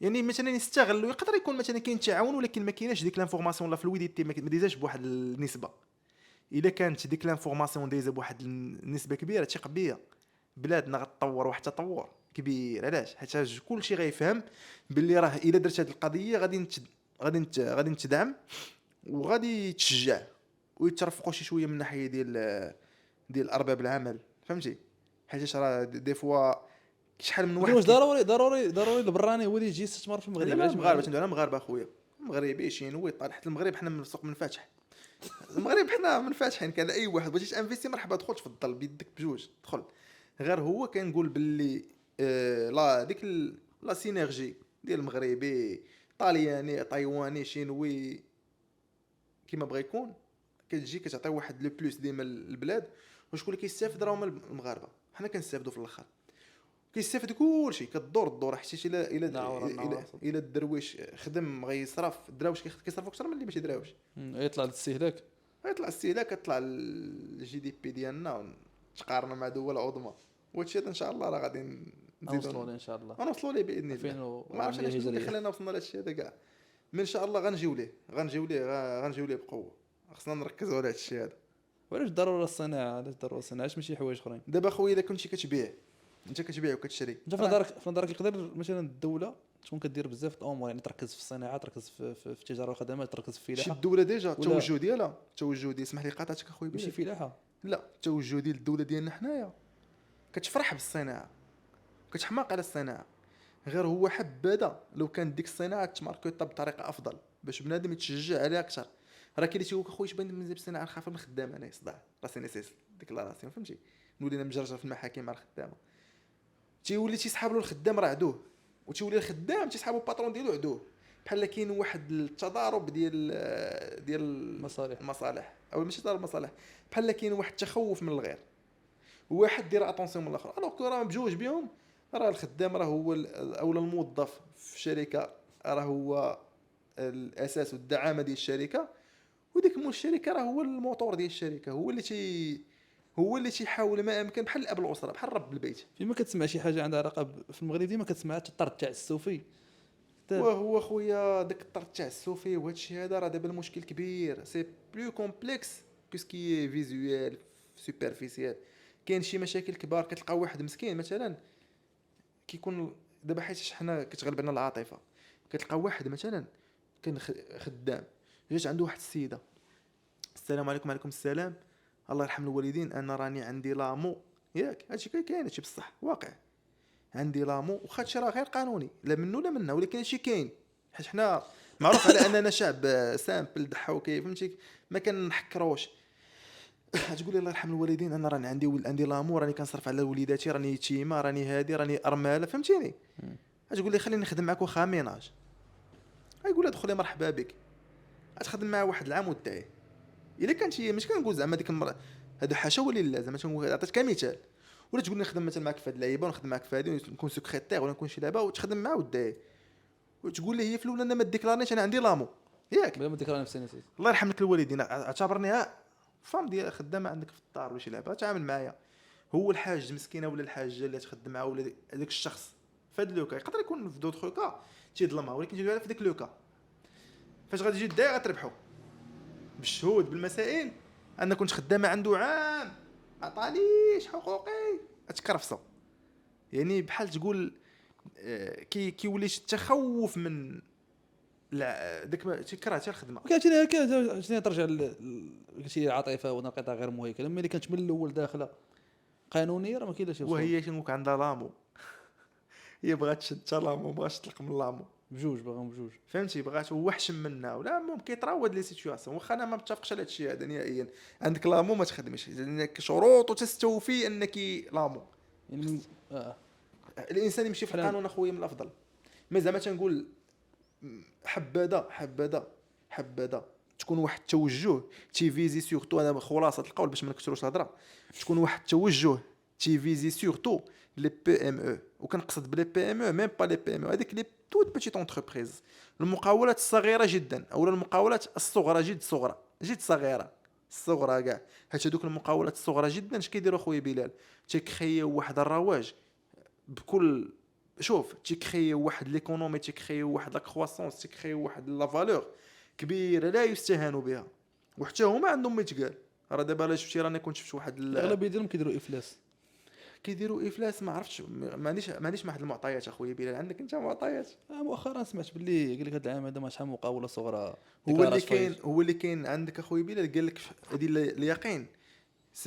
يعني مثلا يستغلوا يقدر يكون مثلا كاين تعاون ولكن ما كايناش ديك لانفورماسيون لا فلويديتي ما ديزاش بواحد النسبه الا كانت ديك لانفورماسيون دايزه بواحد النسبه كبيره ثق بيا بلادنا غتطور واحد التطور كبير علاش حيت كلشي غيفهم باللي راه الا درت هذه القضيه غادي نتدعم وغادي تشجع ويترفقوا شي شويه من الناحيه ديال ارباب العمل فهمتي حيت راه دي فوا شحال من واحد واش ضروري البراني هو اللي يجي يستثمر في المغرب علاش مغاربه انا مغاربه اخويا مغربي شينوي طالع حتى المغرب حنا من السوق منفتح المغرب حنا منفتحين كان اي واحد بغيتي تانفيستي مرحبا دخل تفضل بيدك بجوج دخل غير هو كنقول باللي لا ديك لا سينيرجي ديال المغربي طالياني تايواني شينوي كيما بغى يكون كتجي كتعطي واحد لو بلوس ديما البلاد وشكون اللي كيستافد راهم المغاربه حنا كنستافدوا في الاخر كيستافد كلشي كدور حتى الى الدرويش خدم غيصرف الدراوش كيصرفوا اكثر من اللي باش يدراوش يطلع للاستهلاك كطلع الجي دي بي ديالنا تقارنا مع دول عظمى وهادشي هذا ان شاء الله راه غادي نوصلوا ان شاء الله نوصلوا ليه باذن الله ما عرفتش شنو اللي خلانا وصلنا لهادشي هذا كاع من ان شاء الله غنجيو ليه بقوه خصنا نركزوا على هادشي هذا وعلاش ضروري الصناعه علاش ماشي حوايج اخرين دابا خويا الا كنتي كتبيع انت كتبيع وكتشري انت في نظرك يقدر مثلا الدوله تكون كدير بزاف الامور يعني تركز في الصناعه تركز في التجاره والخدمات تركز في الفلاحه شي الدوله ديجا التوجه ديالها اسمح لي قاطعتك اخويا ماشي فلاحه لا التوجه ديال الدوله ديالنا حنايا كتفرح بالصناعه كتحماق على الصناعه غير هو حبذا لو كان ديك الصناعه تماركوطا بطريقه افضل باش بنادم يتشجع عليها اكثر راه كاين اللي تيقول اخويا باين من الصناعه نخاف من الخدام انا صداع راسي نسيس ديكلاراسيون فهمتي نولي انا مجرجر في المحاكم مع الخدامه، تيولي تيسحاب له الخدام راه عدوه، وتيولي الخدام تيسحابوا الباترون ديالو عدوه. بحال كاين واحد التضارب ديال المصالح او ماشي تضارب المصالح، بحال كاين واحد التخوف من الغير، واحد دير اتونسيون من الاخر. الوغ راه بجوج بهم، راه الخدام راه هو اولا الموظف في شركه راه هو الاساس والدعامه ديال الشركه، وديك مول الشركه راه هو الموتور ديال الشركه، هو اللي تيحاول ما امكن بحال الاب الاسره بحال رب البيت. فيما كتسمع شي حاجه عندها علاقه في المغرب ديما كتسمع الطرد تاع السوفي. وهو خويا داك الطرد تاع السوفي وهذا الشيء هذا راه دابا المشكل كبير، سي بلو كومبلكس كوسكي فيزوال سوبرفيسيال. كاين شي مشاكل كبار، كتلقى واحد مسكين مثلا كيكون دابا حيت حنا كتغلبنا العاطفه، كتلقى واحد مثلا كان خدام، جات عنده واحد السيده، السلام عليكم. وعليكم السلام، الله يرحم الوالدين، انا راني عندي لامو، ياك هادشي كاين هادشي بصح واقع، عندي لامو واخا هادشي راه غير قانوني لا منه لا منها، ولكن هادشي كاين حيت حنا معروف على اننا شعب سامبل ضحوكي فهمتي، ما كنحكروش. تقول لي الله يرحم الوالدين انا راني عندي لامو، راني كنصرف على وليداتي، راني يتيمه، راني هادي، راني ارمله فهمتيني. تقول لي خليني نخدم معك واخا ميناج، يقول ادخلي مرحبا بك، غتخدم معاه واحد العام ودعيه. الا كانت هي مش كنقول زعما ديك المراه هذا حاشا ولا لا، زعما تنقول عطيتك كمثال، ولا تقول لي نخدم مثلا معك في هاد اللعيبه ونخدم معك في هادي ونكون سكرتير ولا نكون شي لعبه وتخدم معاه ودعيه، وتقول لي هي في الاولى انا ما ديكلارنيش انا عندي لامو، ياك بلا ما ديك راه نفسي نسيت. الله يرحم لك الوالدين، اعتبرني فام ديال خدامه عندك في الدار ولا شي لعبه، تعامل معايا. هو الحاج مسكينه ولا الحاجه اللي تخدم معاه ولا هذاك الشخص في هذا لوكا يقدر يكون في دوطخ لوكا تيظلمها، ولكن تجي في ديك لوكا فاش غادي تجي الدايره غتربحوا بالشهود بالمسائل. انا كنت خدامه عنده عام ما عطانيش حقوقي، اتكرفصوا يعني بحال تقول كيولي التخوف من لا ديك ما تكره حتى الخدمه. كاين ترجع شي عاطفه ونقطه غير مهيكله، ملي كانت من الاول داخله قانونيه راه ما كاين لا شي وهي شنو عندها لامو، هي بغات تشد حتى لامو، بغات تطلق من لامو بجوج باغا بجوج فهمتي، بغات هو حشم منها ولا المهم كيطراو هاد لي سيتوياسيون. واخا انا ما متفقش على هاد الشيء هذا نهائيا، عندك لامو ما تخدمش لانك شروط وتستوفي انك لامو يعني الانسان يمشي في القانون اخويا من الافضل. ما زعما تنقول حبذا تكون واحد التوجه تيفيزي سورتو، انا خلاصه القول باش ما نكثروش الهضره، تكون واحد التوجه تيفيزي سورتو لي بي ام او، وكنقصد بلي بي ام او ميم با لي بي ام او هذيك لي توت بيتيت انتربريز، المقاولات الصغيره جدا او المقاولات الصغرى جد صغيره الصغرى كاع، حيت هذوك المقاولات الصغرى جدا اش كيديروا خويا بلال، تيكريو واحد الرواج بكل شوف، تيكريو واحد ليكونومي، تيكريو واحد لا كرواسونس، تيكريو واحد لا فالور كبيره لا يستهان بها، وحتى هما عندهم ما يتقال. راه دابا لا شفتي راني كنت شفت واحد الاغلبيه ديالهم كيديروا افلاس ما عرفتش، ما عنديش واحد المعطيات اخويا بلال، عندك انت معطيات؟ مؤخرا سمعت باللي قال لك هذا العام هذا ما شحال مقاوله صغرى هو اللي كاين عندك اخويا بلال، قال لك هذه اليقين 70%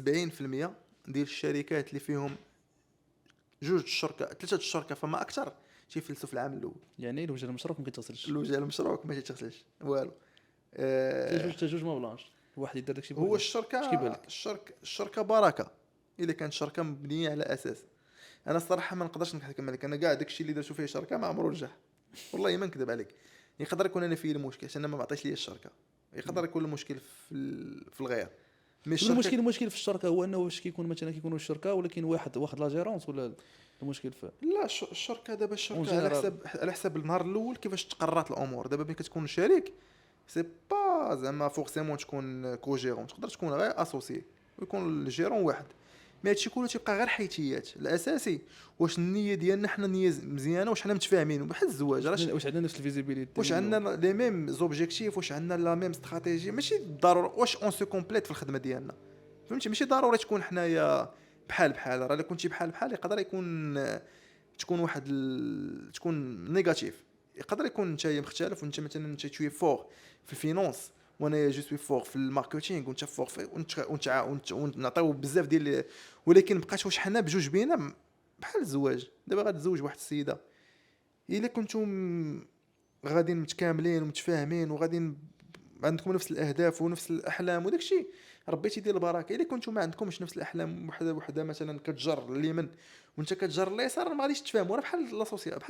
ديال الشركات اللي فيهم جوج الشركه 3 الشركه فما اكثر تيفلسوا في العام الاول. يعني الوجه المشروك ما كيتغسلش، الوجه المشروك ما تيغسلش والو. جوج ما بلانش، واحد يدير داكشي هو الشركه بركه الا كانت شركه مبنيه على اساس. انا الصراحه ما نقدرش نحكم عليك، انا كاع داكشي اللي درتو فيه شركه ما عمرو نجح والله ما نكذب عليك. يقدر يكون انا فيه المشكل عشان ما بعطيش ليا الشركه، يقدر يكون المشكل في الغير. المشكل في الشركه هو انه واش كيكون مثلا كيكونوا الشركه ولا كاين واحد لا جيرونس، ولا المشكل في لا الشركه دابا الشركه على حسب النهار الاول كيفاش تقررت الامور. دابا ملي كتكون شريك سي با زعما فورسيمون تكون كوجيرون، تقدر تكون غير اسوسي ويكون الجيرون واحد، مي هادشي كله تيبقى غير حيتيات. الاساسي واش النيه ديالنا حنا نيه مزيانه، واش حنا متفاهمين بحال الزواج، واش عندنا نفس الفيزيبيليتي، واش عندنا لي ميم زوبجيكتيف، واش عندنا لا ميم استراتيجي، ماشي ضروري واش اون سو كومبليت في الخدمه ديالنا فهمتي، ماشي ضروري تكون حنايا بحال راه الا كنتي بحال يقدر يكون تكون واحد تكون نيجاتيف، يقدر يكون نتايا مختلف وانت مثلا انت توي فور في الفينانس وانا جو سوي فور في الماركتينغ وانت فور في ونعطيو بزاف ديال، ولكن بقات واش حنا بجوج بينا بحال الزواج. دابا غتزوج واحد السيده الا كنتم غاديين متكاملين ومتفاهمين وغاديين عندكم نفس الاهداف ونفس الاحلام وداك الشيء ربي تيدير البركه. الا كنتو ما عندكمش نفس الاحلام، وحده مثلا كتجر اليمين وانت كتجر اليسار، ما غاديش تفهموا. راه بحال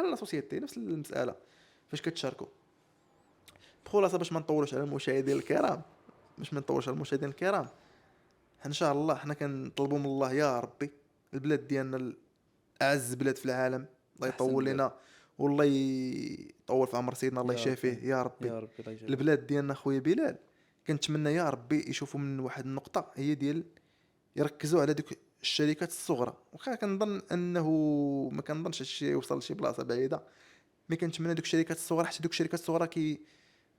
لا سوسيتي نفس المساله فاش كتشاركوا. بخلاصه باش ما نطولوش على المشاهدين الكرام، ان شاء الله حنا كنطلبوا من الله يا ربي البلاد ديالنا اعز بلاد في العالم، الله يطول لنا والله يطول في عمر سيدنا، الله يشافيه يا ربي. يا ربي الله يجزاك. البلاد ديالنا خويا بلال كنتمنى يا ربي يشوفوا من واحد النقطه هي ديال يركزوا على دوك الشركات الصغرى. وخا كنظن انه ما كنظنش هادشي يوصل لشي بلاصه بعيده، مي كنتمنى دوك الشركات الصغرى، حتى دوك الشركات الصغرى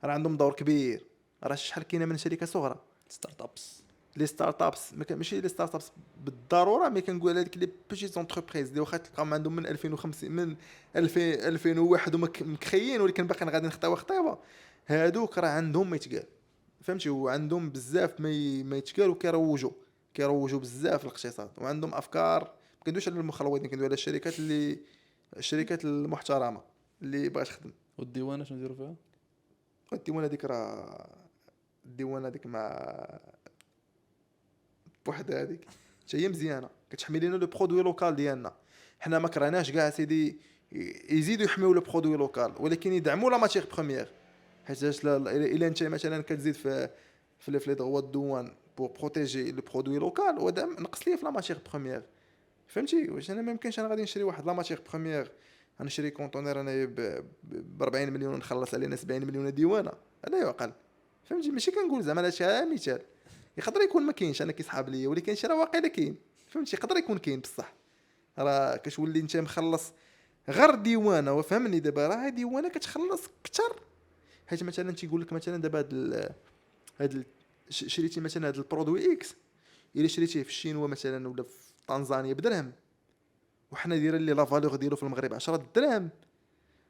راه عندهم دور كبير. راه شحال كاينه من شركه صغرى ستارت ابس، لي ستارت ابس، ماشي لي ستارت ابس بالضروره، مي كنقول هذيك لي بيتي زونتربريز اللي واخا تلقاهم عندهم من 2005 من 2001 ومكخيين، ولكن باقيين غادي خطيوه. هادوك راه عندهم ما يتقال، فهمتي، وعندهم بزاف ما يتقال، وكيروجوا بزاف الاقتصاد، وعندهم افكار. ما كندويش على المخلوطين، كندوي على الشركات المحترمه اللي بغات تخدم. والديوانه شنو نديروا فيها؟ الديوانه هذيك مع بوحدها هذيك هي مزيانه، كتحمي لنا لو برودوي لوكال ديالنا. حنا ما كرهناش كاع سيدي يزيدوا يحميو لو برودوي لوكال، ولكن يدعموا لا ماتيغ بروميير. حيت الا انت مثلا كتزيد في لي دغوا الدوان بور بروتيجي لو برودوي لوكال، ودعم نقص لي في لا ماتيغ بروميير، فهمتي. واش انا ما يمكنش انا غادي نشري واحد لا ماتيغ بروميير، غنشري كونتونير انا ب 40 مليون ونخلص علينا 70 مليون ديوانه، هذا يعقل، فهمتي. ماشي كنقول زعما هذا مثال، يقدر يكون ما كاينش، انا كيصحاب ليا، ولكن شي راه واقيلا كاين، فهمتي. يقدر يكون كاين بصح، راه كتولي انت مخلص غير ديوانه، وفهمني دابا راه ديوانه كتخلص اكثر. حيت مثلا تيقول لك مثلا دابا هاد شريتي مثلا هاد البرودوي اكس، الا شريتيه في الشينوا مثلا ولا في طنزانيا بدرهم، وحنا دايرين لي لا فالور ديالو في المغرب 10 دراهم،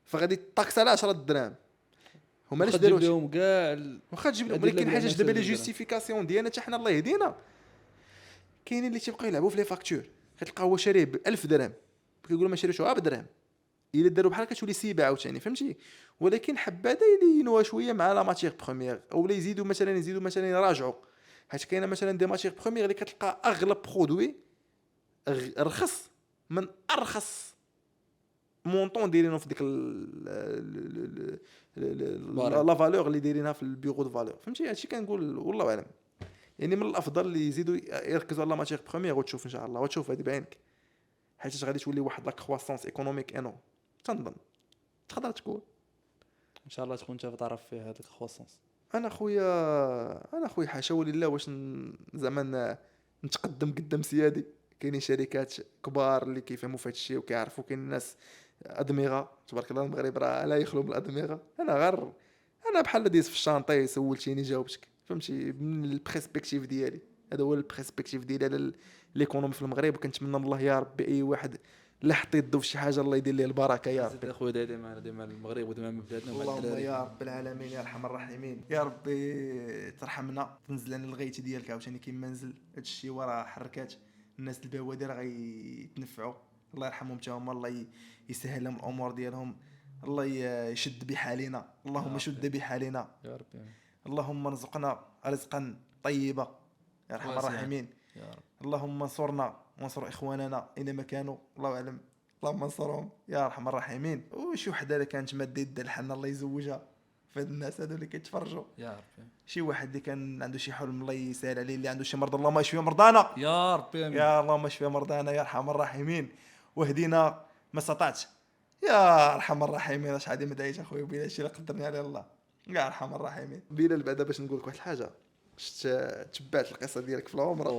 فغادي الطاكس على 10 دراهم. هما علاش داروش لهم كاع واخا تجيب لهم، ولكن حاجه دابا لي جوستيفيكاسيون ديالنا حتى حنا الله يهدينا. كاينين اللي تيبقاو يلعبوا في لي فاكتور، كتلقى هو شاريه ب 1000 درهم، كيقولوا ما شريتوش غير بدرهم، الا داروا بحال كتولي سيبه عاوتاني، فهمتي. ولكن حبذا يلينوها شويه مع لا ماتيغ بروميير، اولا يزيدوا مثلا يراجعوا. حيت كاينه مثلا دي ماتيغ بروميير اللي كتلقى اغلب برودوي رخص من ارخص مونطون دايرينو في ديك لا فالور اللي دايرينها في البيرو دو فالور، فهمتي. هادشي كنقول والله اعلم، يعني من الافضل اللي يزيدوا يركزوا على لا ماتيغ بروميير، وتشوف ان شاء الله، وتشوف هذه بعينك، حيت غادي تولي واحد لا كرواسونس ايكونوميك انو. تنظن تقدر تكون ان شاء الله تكون انت في طرف في هذيك الخوصنس. انا خويا حاشا ولله واش زعما نتقدم قدام سيادي. كاينين شركات كبار اللي كيفهموا في هذا الشيء وكيعرفوا، كاين الناس ادمغه تبارك الله، المغرب راه لا يخلو من الادمغه. انا بحال ديز في الشانطي سولتيني جاوبتك، فهمتي، من البرسبكتيف ديالي. هذا هو البرسبكتيف ديالي على ليكونومي في المغرب، وكنتمنى من الله يا ربي اي واحد لا حط يدو في شي حاجه الله يدير ليه البركه يا ربي. اخويا ديما المغرب وديما بلادنا ومع اللهم الدراري. يا رب العالمين يا ارحم الراحمين، يا ربي ترحمنا، تنزل لنا الغيث ديالك عاوتاني كيما نزل. هادشي وراه حركات الناس البوادر غيتنفعوا، الله يرحمهم حتى هما، الله يسهل لهم الامور ديالهم، الله يشد بحالنا، اللهم شد بحالنا يا ربي، اللهم ارزقنا رزقا طيبا يا ارحم الراحمين يا رب. اللهم انصرنا وانصر اخواننا اينما كانوا، الله اعلم، اللهم انصرهم يا ارحم الراحمين. وشي وحده اللي كانت ماده يد الحنه الله يزوجها فهاد الناس هادو اللي كيتفرجوا، يا ربي، شي واحد اللي كان عنده شي حلم الله يسهل عليه، اللي عنده شي مرض اللهم اشفي مرضانا يا ربي، يا اللهم اشفي مرضانا يا ارحم الراحمين، واهدينا ما استطعت يا ارحم الراحمين. اش عادي ما دايش اخويا بلا شي اللي قدرني عليه الله يا ارحم الراحمين. بلال بعدا باش نقول لك واحد الحاجه، شفت تبعت القصه ديالك في العمره،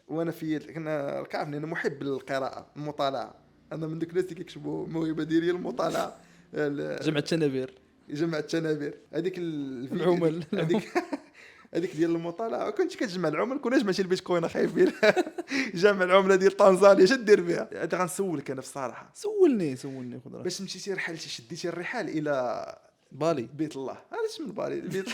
وانا كنا كعرفني انا محب للقراءه المطالعه، انا من دوك الناس اللي كيكتبوا الموهبه ديالي المطالعه. جمع التنابير هذيك العمل هذيك ديال المطالعه، كنت كتجمع العمل، كنا جمعتي البيتكوين خايفين جمع العمله ديال طنزانيا، اش دير بها؟ هذا غنسولك انا في الصراحه، سولني خذ باش مشيتي رحلتي شديتي الرحال الى بالي بيت الله علاش من بالي بيت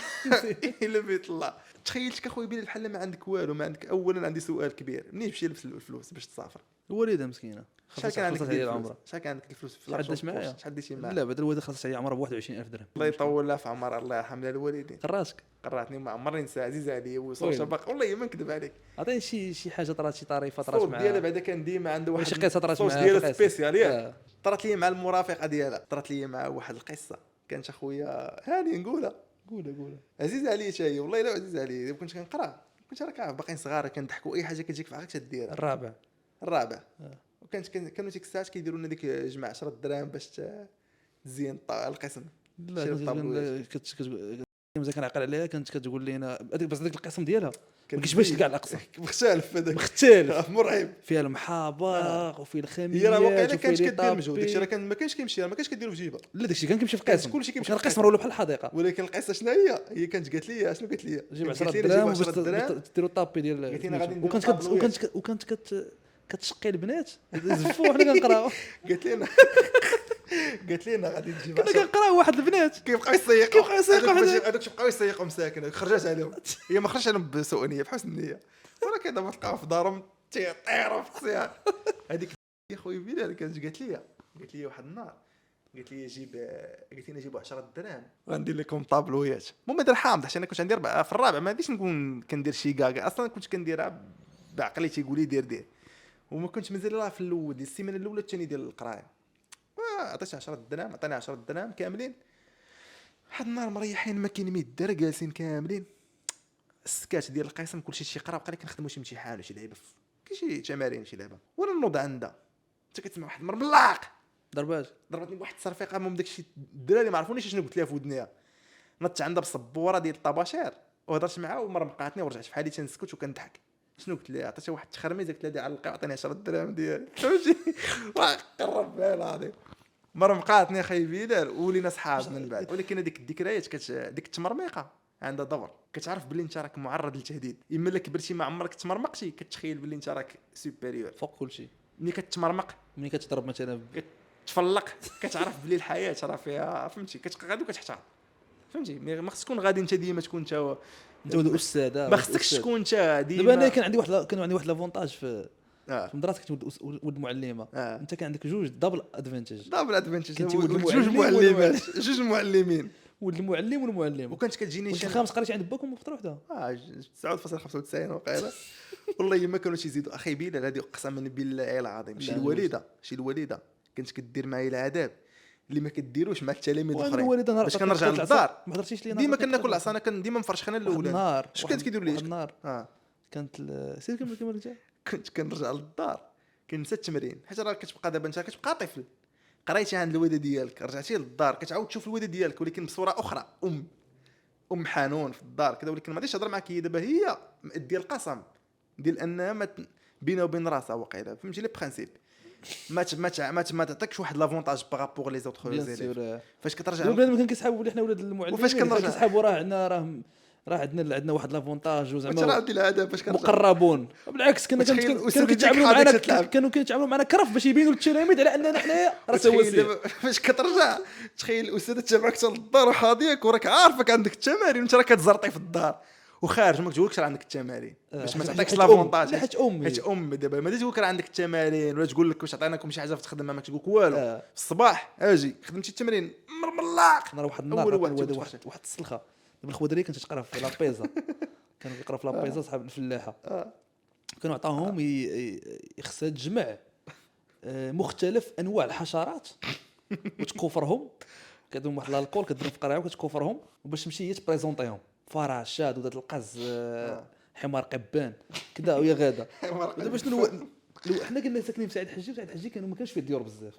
الا بيت الله تخيلتك اخويا بين بحال ما عندك والو ما عندك. اولا عندي سؤال كبير، منين تمشي لبس الفلوس باش تسافر؟ الوالده مسكينه شحال كان عندك خلصت ديال عليها الفلوس؟ العمره شحال كان عندك الفلوس في شحال داش معايا؟ شحال ديتي معايا؟ لا بعد الوالده خلصت عليها عمره ب 21000 درهم الله يطول لها في عمر، الله يرحم لها الوالدين. قراتك قراتني ما عمرني نسى، عزيزه عليا وين؟ وصوت باق والله ما نكذب عليك. عطيني شي حاجه طرات شي طريفه طرات الصوت معاها ديالها بعدا كان ديما عنده واحد شي قصه طرات الصوت معاها ديالها قصة. سبيسيال ياك. آه. طرات لي مع المرافقه ديالها، طرات لي مع واحد القصه كانت اخويا هاني نقولها قولها عزيز عليا حتى هي والله لا عزيز عليا. كنت كنقرا، كنت راك عارف باقيين صغار كنضحكوا اي حاجه كتجيك في عقلك تديرها. الرابع كانوا ديك الساعات كيديروا لنا ديك جمع 10 دراهم باش تزين القسم. لا شي الطابلوات. كنت كنعقل عليها كانت كتقول لنا بس هذاك القسم ديالها ما كاينش زين. باش كاع الاقسام مختلف هذاك مختلف مرعب. فيها المحابق وفيه الخميات هي راه واقيلا وفيه كانت لي كدير مجهود، طابي. داكشي راه كان ما كانش كيمشي، ما كانش كديرو في جيبها. لا داكشي كان كيمشي في كان قسم كلشي كيمشي كان في القسم قسم. راه ولا بحال الحديقه ولكن القصه شنو هي كانت قالت لي شنو قالت لي؟ جيب قالت 10 لي دراهم جيب 10 دراهم ديروا طابي ديال قلت لنا غادي نديرو وكانت طابلوات. وكانت كتشقي البنات يزفوا وحنا كنقراو قالت لنا قالت لنا غادي تجيب كنا 10 كنقراو واحد البنات كيبقاو يسيقوا حدا. هذوك تبقاو يسيقوا مساكن خرجات عليهم. هي ما خرجش عليهم بسوء نيه بحسن النيه، ولكن دابا تلقاو في دارهم تيطيروا في السياق. هذيك يا خويا بلال كانت قالت لي واحد النهار قالت لي قالت لي جيبوا 10 دراهم غندير لكم طابلويات. المهم دار حامض حيت انا كنت عندي في الرابع ما غاديش نكون كندير شي كاكا اصلا كنت كنديرها بعقلي تيقول لي دير وما كنتش مازال راه في الاول ديال السيمانه الاولى الثانيه ديال القرايه. عطيت 10 دراهم عطاني 10 دراهم كاملين. واحد النهار مريحين ما كاين ما يدار جالسين كاملين السكات ديال القسم كلشي تيقرا بقى لي كنخدموا شي امتحان ولا شي لعيبه كاين شي تمارين شي لعبه وانا نوض عندها انت كتسمع واحد مرملاق ضربتني بواحد التصرفيقه المهم داكشي الدراري ما عرفونيش شنو قلت لها في ودنيا. نطت عندها بالصبوره ديال الطباشير وهضرت معاها ومرمقاتني ورجعت في حالي تنسكت وكنضحك. شنو قلت لها؟ عطيتها واحد التخرميزه قلت لها دي علقي عطيني 10 دراهم ديالي فهمتي. قرب بها العظيم مرمقاتني اخي بلال ولينا صحاب من بعد. ولكن هذيك الذكريات ديك التمرميقه عندها دور. كتعرف باللي انت راك معرض للتهديد. اما الا كبرتي ما عمرك تمرمقتي كتخيل باللي انت راك سوبيريور فوق كلشي. ملي كتمرمق ملي كتضرب مثلا تفلق كتعرف باللي الحياه راه فيها فهمتي غادي كتحتار فهمتي. ما خصك تكون غادي انت ديما تكون انت استاذ ما خصكش تكون انت ديما. دابا انا كان عندي واحد لافونتاج في في مدرستك كنت ولد معلمه. انت كان عندك جوج دبل ادفانتج كنتي ولد جوج معلمات جوج معلمين ولد المعلم والمعلم. وكانت كتجيني شي خامس قريتي عند باكم مختار وحده 9.95 وقيله. والله ما كانوا يزيدوا اخي بلال. هذه قسما بالله العظيم شي الوالده كانت كدير معايا العذاب اللي ما كديروش مع التلاميذ الاخرين. باش كنرجع للدار ما هضرتيش لينا ديما كناكل العصا. انا كان ديما مفرشخنا الاولاد. اش كانت كيديروا لي النهار كانت سير كمل انت. كنت كنرجع للدار كنسى التمرين حيت راه كتبقى دابا انت كتبقى طفل قريتي عند الوالده ديالك رجعتي للدار كتعاود تشوف الوالده ديالك ولكن بصوره اخرى ام حنون في الدار كذا. ولكن ما غاديش تهضر معاك هي دابا هي ديال القسم ديال انها بينها وبين راسها واقيلا فهمتي لي برينسيپ ما تعطيكش واحد لافونتاج بارابور لي زوطخ زيليف. فاش كترجع البلاد ما كان كيسحابوا ولا حنا ولاد المعلمين وفاش كنرجع كيسحابوا راه عندنا واحد لافونتاج زعما راه العاده باش كنرجع مقربون. بالعكس كانوا كيتعاملوا معنا كرف باش يبينوا للتلاميذ على اننا حنايا راه سواسيه. فاش كترجع تخيل الاستاذ تبعك حتى للدار وحاضيك وراك عارفك عندك التمارين وانت راه كتزرطي في الدار وخارج ما تقولكش راه عندك التمارين باش ما تعطيكش لافونتاج. حيت امي دابا ما تقول لك راه عندك التمارين ولا تقول لك واش عطيناكم شي حاجه في تخدم ما تقول لك والو. في الصباح اجي خدمتي التمرين مرملاق. انا واحد النهار واحد السلخه دابا الخضريه كانت تقرا في لابيزا كانوا كيقراو في لابيزا صحاب الفلاحه كانوا عطاوهم يخصها تجمع مختلف انواع الحشرات وتكوفرهم كدهم واحد الكول كديرهم في قرعه وكتكوفرهم وباش تمشي هي تبريزونطيهم فراشات ودات القز حمار قبان كذا ويا غاده. دابا شنو حنا كنا ساكنين في سعيد حجي كانوا ما كانش فيه الديور بزاف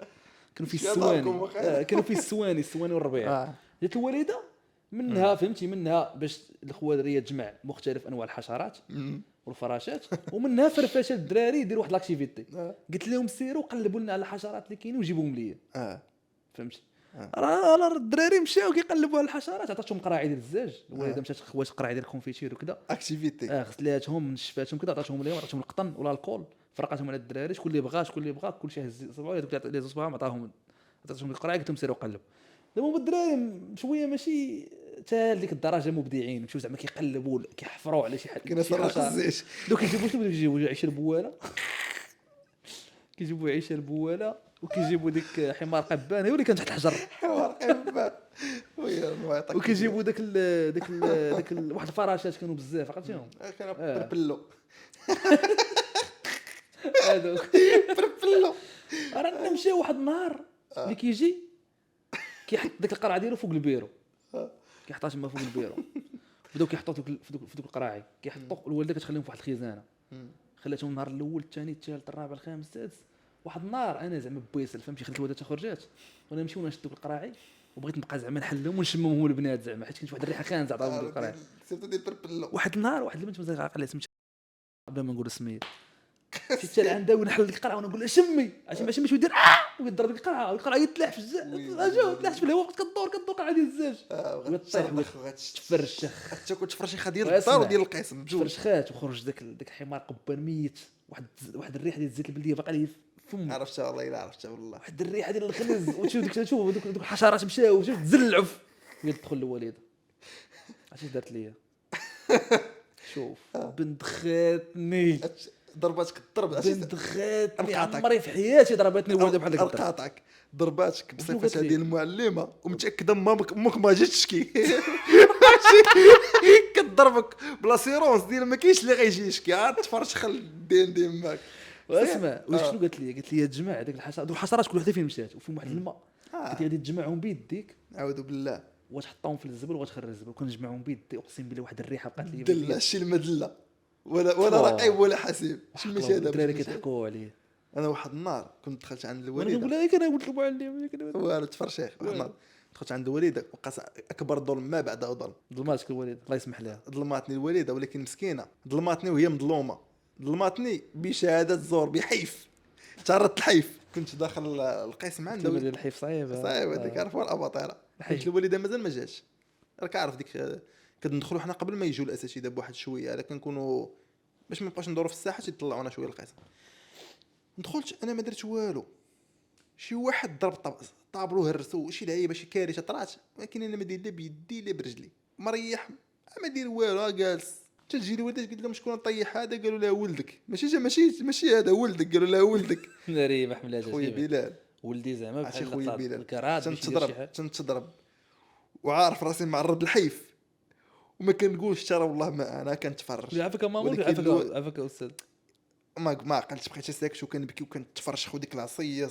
كانوا فيه السواني كانوا فيه السواني والربيع. جات الوالده منها فهمتي منها باش الخوادريه تجمع مختلف انواع الحشرات والفراشات ومنها فرفشه الدراري يديروا واحد لاكتيفيتي. قلت لهم سيروا قلبوا لنا على الحشرات اللي كاينين وجيبوهم ليا فهمتي. راه الدراري مشاو كيقلبوا على الحشرات عطاتهم قراعي ديال الزاج. الوالده مشات خوات قراعي ديال الكونفيتير وكذا اكتيفيتي غسلاتهم نشفاتهم كذا عطاتهم لهم عطاتهم القطن ولا الكول فرقاتهم على الدراري شكون اللي بغى كلشي هز صباعو دوك لي صباعهم عطاتهم القراعي قلت لهم سيروا قلب. دابا هما الدراري شويه ماشي حتى لديك الدرجه مبدعين، مشاو زعما كيقلبوا كيحفروا على شي حاجه كاين سرق الزيت دوك كيجيبوا شنو كيجيبوا عيش البواله كيجيبوا عيش البواله وكيجيبوا ديك حمار قبان هي اللي كانت تحت الحجر حوار قبان ويا ما يعطيك وكيجيبوا داك واحد الفراشات كانوا بزاف عقلتيهم كان بربلو هذوك بربلو رانا مشى واحد النهار اللي كيجي كيحط ديك القرعه ديالو فوق البيرو كيحطها تما فوق البيرو بداو كيحطوا في دوك القراعي كيحطوا الوالده كتخليهم في واحد الخزانه خلاتهم النهار الاول الثاني الثالث الرابع الخامس السادس واحد النهار انا زعما بويسل فهمتي خليت الوالده خرجات وانا نمشي ونشد دوك القراعي وبغيت نبقى زعما نحلهم ونشمهم هما البنات زعما حيت كانت واحد الريحه خانزه عطاهم دوك القراعي سيرتو ديال بربلو واحد النهار واحد البنت مزال عاقله سميتها بلا ما نقول سميت مشيت لعندها ونحل ديك القرعه ونقول لها شمي عشان ما شميش ويدير ويضرب ديك القرعه والقرعه يتلاح في الزاج اجا تلاحت في الهواء كدور قرعه ديال الزاج تفرشخ حتى كنت فرشيخه ديال الدار وديال القسم بجوج فرشخات وخرج داك الحمار قبان ميت واحد الريحه ديال الزيت البلديه باقا لي فم عرفتها والله الا عرفتها والله واحد الريحه ديال الخنز وتشوف دوك الحشرات مشاو شوف تزلعف قلت تدخل الوالده عرفتي دارت ليا شوف بنت خاتني ضرباتك الضرب بنت خاتني أرقعتك. عمري في حياتي ضربتني الوالده بحال هكا قاطعك ضرباتك قالت بصفتها لي؟ ديال المعلمه ومتاكده امك ما جاتش تشكي كضربك بلا سيرونس ديال ما كاينش اللي غيجي يشكي عاد تفرش خل دين معاك واسمع واش شنو قالت لي تجمع هذيك الحشرات دوك الحشرات كل وحده فين مشات وفيهم واحد الماء قالت لي غادي تجمعهم بيديك اعوذ بالله وتحطهم في الزبل وتخرج الزبل كنجمعهم بيدي اقسم بالله واحد الريحه بقات لي دله شي المدله ولا رقيب ولا حسيب شي المشي هذا الدراري كيضحكوا عليه انا واحد النهار كنت دخلت عند وانا الوالده نقول لها انا قلت المعلم والو تفرشيخ واحد النهار دخلت عند الوالده وقاس اكبر ظلم ما بعده ظلم ظلماتك الوالد الله يسمح لها ظلماتني الوالده ولكن مسكينه ظلماتني وهي مظلومه ظلماتني بشهاده زور بحيف تعرضت الحيف كنت داخل القسم الكلمه عنده ديال الحيف صعيبه صعيب هذيك عارف الاباطره الحيف. كنت الوالده مازال ما جاتش راك عارف ديك كندخلوا حنا قبل ما يجوا الاساتذه بواحد شويه على كنكونوا باش ما نبقاوش ندوروا في الساحه تيطلعونا شويه القسم دخلت انا ما درت والو شي واحد ضرب طابلو هرسو شي لعيبه شي كارثه طلعت ولكن انا ما داير لا بيدي لا برجلي مريح ما دير والو جالس تجي الوالده قلت لهم شكون طيح هذا قالوا له ولدك ماشي هذا ولدك قالوا له ولدك ناري حمله خويا بلال ولدي زعما عرفتي بحال خويا بلال الكراد تنتضرب وعارف راسي معرض الحيف وما كنقولش ترى والله ما انا كنتفرج يعافاك مامور ولكن يعافاك استاذ ما عقلتش بقيت ساكت وكنبكي وكنتفرش وديك العصيه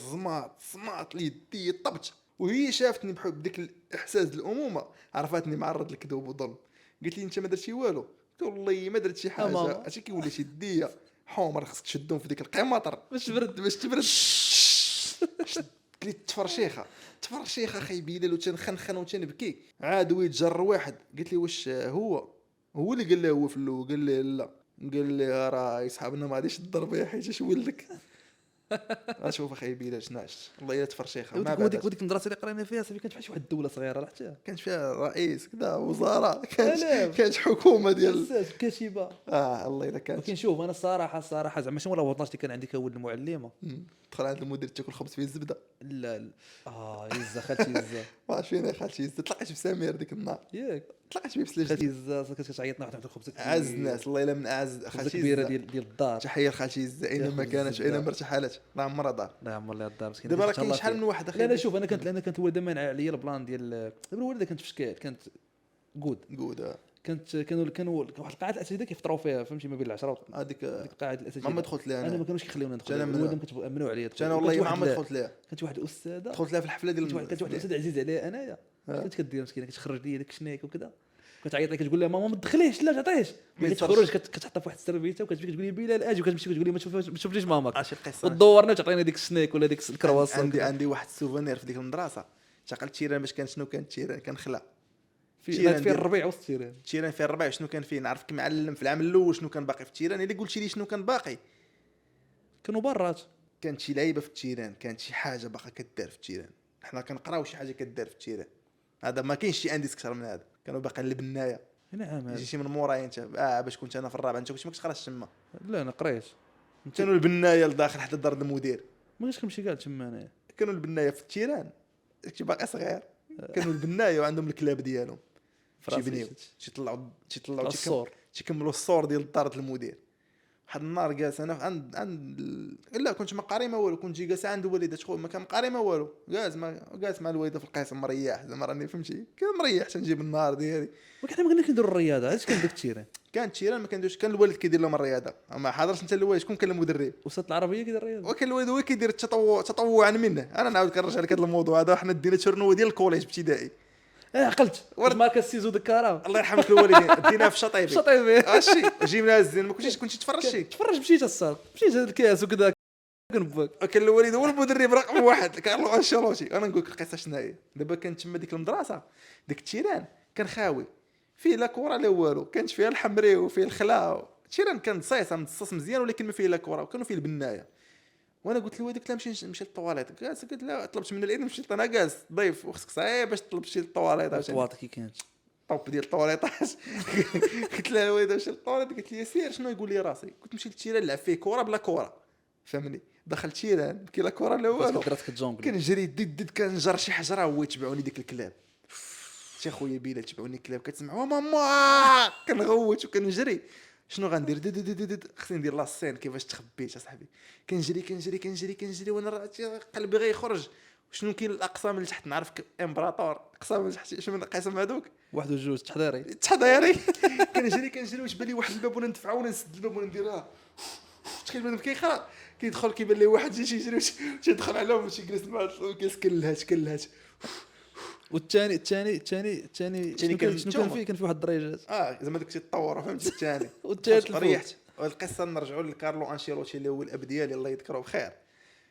صمات ليدي طبت وهي شافتني بحب بديك الاحساس الامومه عرفتني معرض للكذوب والظلم قالت لي انت ما درتي والو قلت والله ما درت شي حاجه ماما. اش كيولي شي ديه حمر خصك تشدهم في ديك القماطر باش تبرد قلت تفرشيخه خي بيلال وتنخنخن وتنبكي عاد ويتجر واحد قلت لي واش هو اللي قال له هو في الاول قال لي لا قال لي راه يسحبنا ما غاديش تضرب يا حيت اش ولدك اشوف اخي بيلال شناش والله الا تفرشيخه ما بعد وديك المدرسه اللي قرينا فيها صافي كانت فيها شي واحد الدوله صغيره رحتها كانت فيها رئيس كذا وزاره آلاف. كانت حكومه ديال بزاف كاتبه الله الا كانت ولكن شوف انا الصراحه زعما شنو ولا 12 اللي كان عندي كولد المعلمه دخل عند المدير تاكل خبز فيه الزبده لا يزا خالتي يزا ما عرفتش فين خالتي تلاقيت بسمير ديك النهار ياك تلاقيت بيه بسلاج خالتي يزا كانت كتعيطنا واحد الخبز اعز الناس الله الا من اعز خالتي خالتي كبيره الزا. ديال الدار تحيه لخالتي الزا اينما كانت الزبدة. اينما ارتحلت لا عمرها دار لا عمر لها الدار مسكين دابا راه كاين شحال من واحد لا شوف انا كانت الوالده مانعه عليا البلان ديال دابا الوالده كانت في شكال كانت جود قود كانوا واحد القاعه الاساتذه كيفطروا فيها فهمتي ما بين العشره هذيك ديك قاعه الاساتذه ما دخلت لها انا ما انا كانوش كيخليونا ندخل أنا من- الوالده ما كتامنوا عليا انا والله ما عمري دخلت لها كانت واحد الاستاذه دخلت لها في الحفله ديال كانت واحد الاستاذ عزيز عليا انايا كنت كدير مسكينه كتخرج لي داك الشنيك وكذا كتعيط لي كتقول لها ماما ما تدخليش لا تعطيش ملي تخرج كتحطها في واحد السيرفيته وكتمشي كتقول لي بلال اجي وكتمشي كتقول لي ما تشوفليش ماماك عرفتي القصه وتدورنا وتعطيني ديك السنيك ولا ديك الكرواسون عندي واحد السوفونير في ديك المدرسه شغل تيران باش كان شنو كان تيران كان خلا في تيران فيه ديال- الربيع والتيران تيران في الربيع شنو كان فيه نعرف كي معلم في العام الاول شنو كان باقي في التيران الا قلتي لي شنو كان باقي كانوا برات كانت شي لعيبه في التيران كانت شي حاجه باقا كدار في التيران حنا كنقراو شي حاجه كدار في التيران هذا ما كاينش شي انديس اكثر من هذا كانوا باقي البنايه نعم يجي شي من موراي انت باش كنت انا في الرابعه انت كنت ما كتقراش تما لا انا قريت كانوا البنايه لداخل حتى دار المدير ما كنمشي كاع تما انايا كانوا البنايه في التيران كنت باقي صغير كانوا البنايه وعندهم الكلاب ديالهم فراسي تيبنيو تيطلعوا الصور. تيكملوا الصور ديال دار المدير. واحد النهار جالس انا عند لا كنت ما قاري ما والو، كنت جي جالس عند والدات خويا ما كان قاري ما والو، جالس مع الوالده في القسم مريح زعما راني فهمتي كان مريح تنجيب النهار ديالي. وكان بغينا كنديروا الرياضه علاش كان داك التيران كان التيران ما كنديرش، كان الوالد كيدير لهم الرياضه ما حاضرش انت الوالد شكون كان المدرب وسط العربيه كيدير الرياضه وكان الوالد هو كيدير تطوعا منه. انا نعاود كنرجع لك هذا الموضوع هذا. حنا دينا تشرنوه ديال الكوليج ابتدائي عقلت ورد. ماركه السيزو دكاره الله يرحمك الوالدين ديناها في شطيبي شطيبي هادشي جبناها الزين ما كنتيش تفرج شي. تفرج مشيت الصاد مشيت هذا الكاس وكذا كنباك كان الوالد هو المدرب رقم واحد كارلو انشيلوتي. انا نقول لك القصه شنو هي. دابا كانت تما ديك المدرسه ديك التيران كان خاوي فيه لا كره لا والو، كانت فيها الحمري وفيه الخلا. التيران كان صيصه متصص مزيان ولكن ما فيه لا كره وكانوا فيه البنايه. وانا قلت للوالد قلت له نمشي للطواليت. قلت لا طلبت من الاذن مشيت انا جالس ضيف وخصك صعيب باش تطلب شي للطواليت عشان الطواط كي كانت طوب ديال الطواليطاج. قلت لها الوالده واش الطواليت قالت لي سير شنو يقول لي راسي. كنت نمشي للتيران نلعب فيه كره بلا كره فهمني. دخلت تيران كي لا كره لا والو درات كتجونغل كنجري دد كنجر شي حجره هو يتبعوني ديك الكلاب. شي خويا بيلا تبعوني الكلاب كتسمع ماما كنغوت وكنجري. شنو غندير دد خصني ندير لاسين كيفاش تخبيت اصاحبي. كنجري وانا قلبي غيخرج. شنو كاين الاقسام اللي تحت نعرف امبراطور اقسام اللي تحت شنو من القسم هذوك واحد وجوج تحضيري تحضيري. كنجري واش بان لي واحد الباب وانا ندفعه ولا نسد الباب وانا نديرها. تخيل بنادم كيخرج كيدخل كيبان لي واحد يجري تيدخل عليهم باش يجلس مع كلهات. والثاني شنو كان كان فيه كان فيه واحد الدريجات زعما داك تيتطور فهمتي الثاني. والثالث ريحت. والقصه نرجعوا لكارلو انشيلوتي اللي هو الاب ديالي الله يذكره بخير.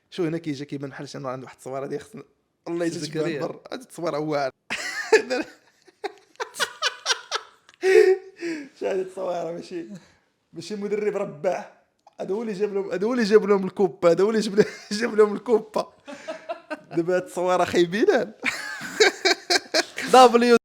شو هنا كيجي كيبان بحال شي عنده واحد التصويره ديال خصنا الله يجزيك بر هاد التصويره واعر. شاهد التصويره ماشي مدرب رباح. هذا هو اللي جاب لهم الكوبا. هذا هو اللي جاب لهم الكوبا. دابا هاد التصويره خايبين دبليو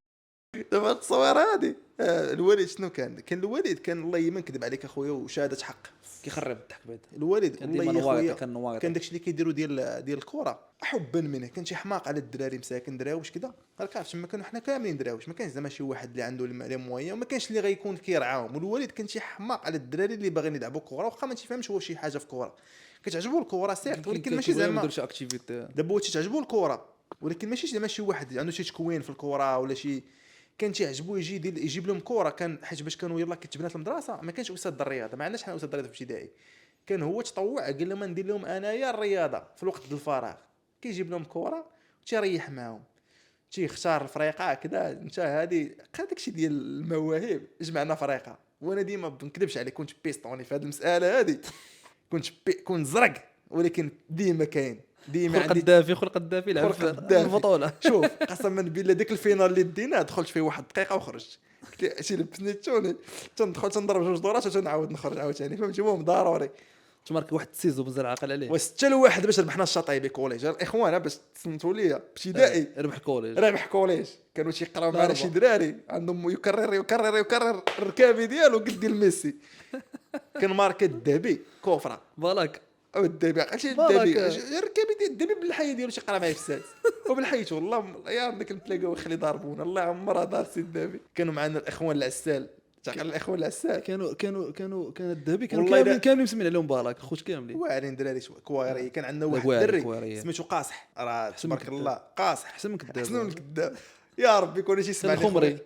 دابا هاد التصويره هادي. الوالد شنو كان الوالد كان الله ما نكذب عليك اخويا وشهاده حق كيخرب الضحك بعد الوالد كان الله ديما يا خويا نواقع كان داكشي اللي كيديروا ديال الكره حبا منه. كان شي حماق على الدراري مساكن دراوش كذا راك عارف تما كانوا حنا كاملين دراوش ما كانش زعما شي واحد اللي عنده المعلم مويه وما كانش اللي غيكون كيرعاهم. والوالد كان شي حماق على الدراري اللي باغيين يلعبوا كره واخا ما تيفهمش هو شي حاجه في الكره كتعجبو الكره سيرت ولكن ماشي زعما يدير شي اكتيفيتي. دابا هو تيعجبو الكره ولكن ماشي زعما شي واحد عنده شي تكوين في الكره ولا شي. كان تيعجبو يجيب لهم كره. كان حيت باش كانوا يلاه كتبنات المدرسه ما كانش استاذ الرياضه ما عندناش حنا استاذ الرياضه في ابتدائي. كان هو تطوع قال لهم ندير لهم انايا الرياضه في الوقت ديال الفراغ. كيجيب لهم كره وتيريح معاهم تيختار الفريقه كذا. انت هذه داكشي ديال المواهب جمعنا فريقه. وانا ديما ما نكذبش عليك كنت بيستوني في هذه المساله هذه. كنت زرق ولكن ديما كاين ديما عندي خلق الدافي لعب في البطوله. شوف قسما بالله ديك الفينال اللي دينا دخلت فيه واحد دقيقه وخرجت. قلت شي لبسني توني تندخل تنضرب جوج دورات وتنعاود نخرج عاوتاني فهمتي. المهم ضروري تمارك واحد السيزو مازال عاقل عليه وستة لواحد باش ربحنا الشاطيبي كوليج. الاخوان باش تصنتوا ليا ابتدائي ربح كوليج كانوا تيقراو معنا شي دراري عندهم يكرر الركابي ديالو قد ديال ميسي. كان ماركه الذهبي كوفره بالك او الدبي عرفتي الدبي الركابي ديال الدبي بالحي ديالو تيقرا معايا في السادس وبالحيت والله يا عندك نتلاقاو يخلي ضاربونا الله عمرها دار سي الدبي. كانوا معنا الاخوان العسال تعقل الاخوان العسال كان الذهبي كانوا مسمين عليهم بالك خوت كاملين واعرين دراري كواري. كان عندنا واحد الدري سميتو قاصح راه تبارك الله قاصح احسن من كذاب احسن من كذاب يا ربي كون شي يسمعني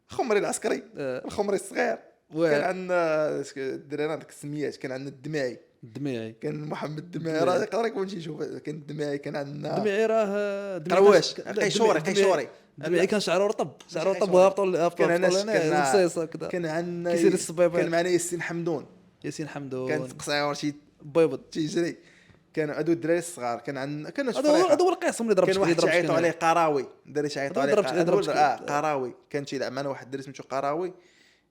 خمري العسكري الخمري الصغير. كان عندنا الدراري هذيك السميات. كان عندنا الدماعي كان محمد الدماعي راه يقدر يكون شي شوف. كان الدماعي كان عندنا الدماعي راه قرواش قيشوري الدماعي كان شعره رطب وهابط كان الصيصه كذا. كان عندنا كيسير الصبيبه. كان معنا ياسين حمدون كان قصير شي بيض تيجري. كانوا هادو الدراري الصغار. كان عندنا هادو القاسم اللي ضرب كان واحد تيعيطوا عليه قراوي الدراري تيعيطوا عليه قراوي. كان تيلعب معنا واحد الدري سميتو قراوي.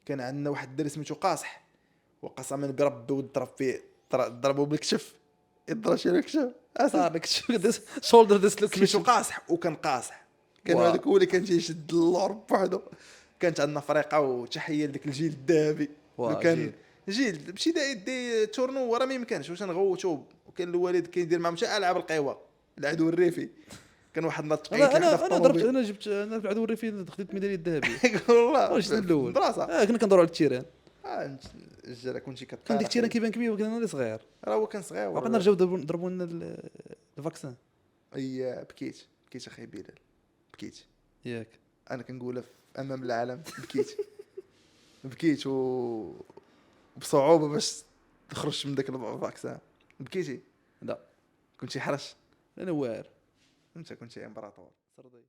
كان عندنا واحد الدري سميتو قاصح وقسما بربي وضرب فيه ضربوا بالكشف يضرب شي بالكشف صار كشف شولدر ديسلوكيشن سميتو قاصح وكان قاصح. كان هذاك هو اللي كان تيشد اللور بوحدو. كانت عندنا فريقه وتحيه لذاك الجيل الذهبي. وكان جيل ابتدائي دي تورنو راه ما يمكنش واش نغوتو. وكان الوالد كيدير معهم حتى العاب القوى العدو الريفي. كان واحد ناط تقيت انا ضربت، انا جبت، انا في العدو الريفي خديت الميداليه الذهبيه والله واش الاول دراسه كنا كندوروا على التيران، الجرا كنتي كان كطير ديك التيران كيبان كبير وكان انا صغير، راه هو كان صغير وقعنا نرجعو ضربوا لنا الفاكسان اي بكيت اخي بلال بكيت. ياك انا كنقولها امام العالم بكيت وبصعوبه باش تخرج من داك الفاكسان. بكيتي؟ لا كنتي حرش؟ انا واعر انت كنتي امبراطور. سردي.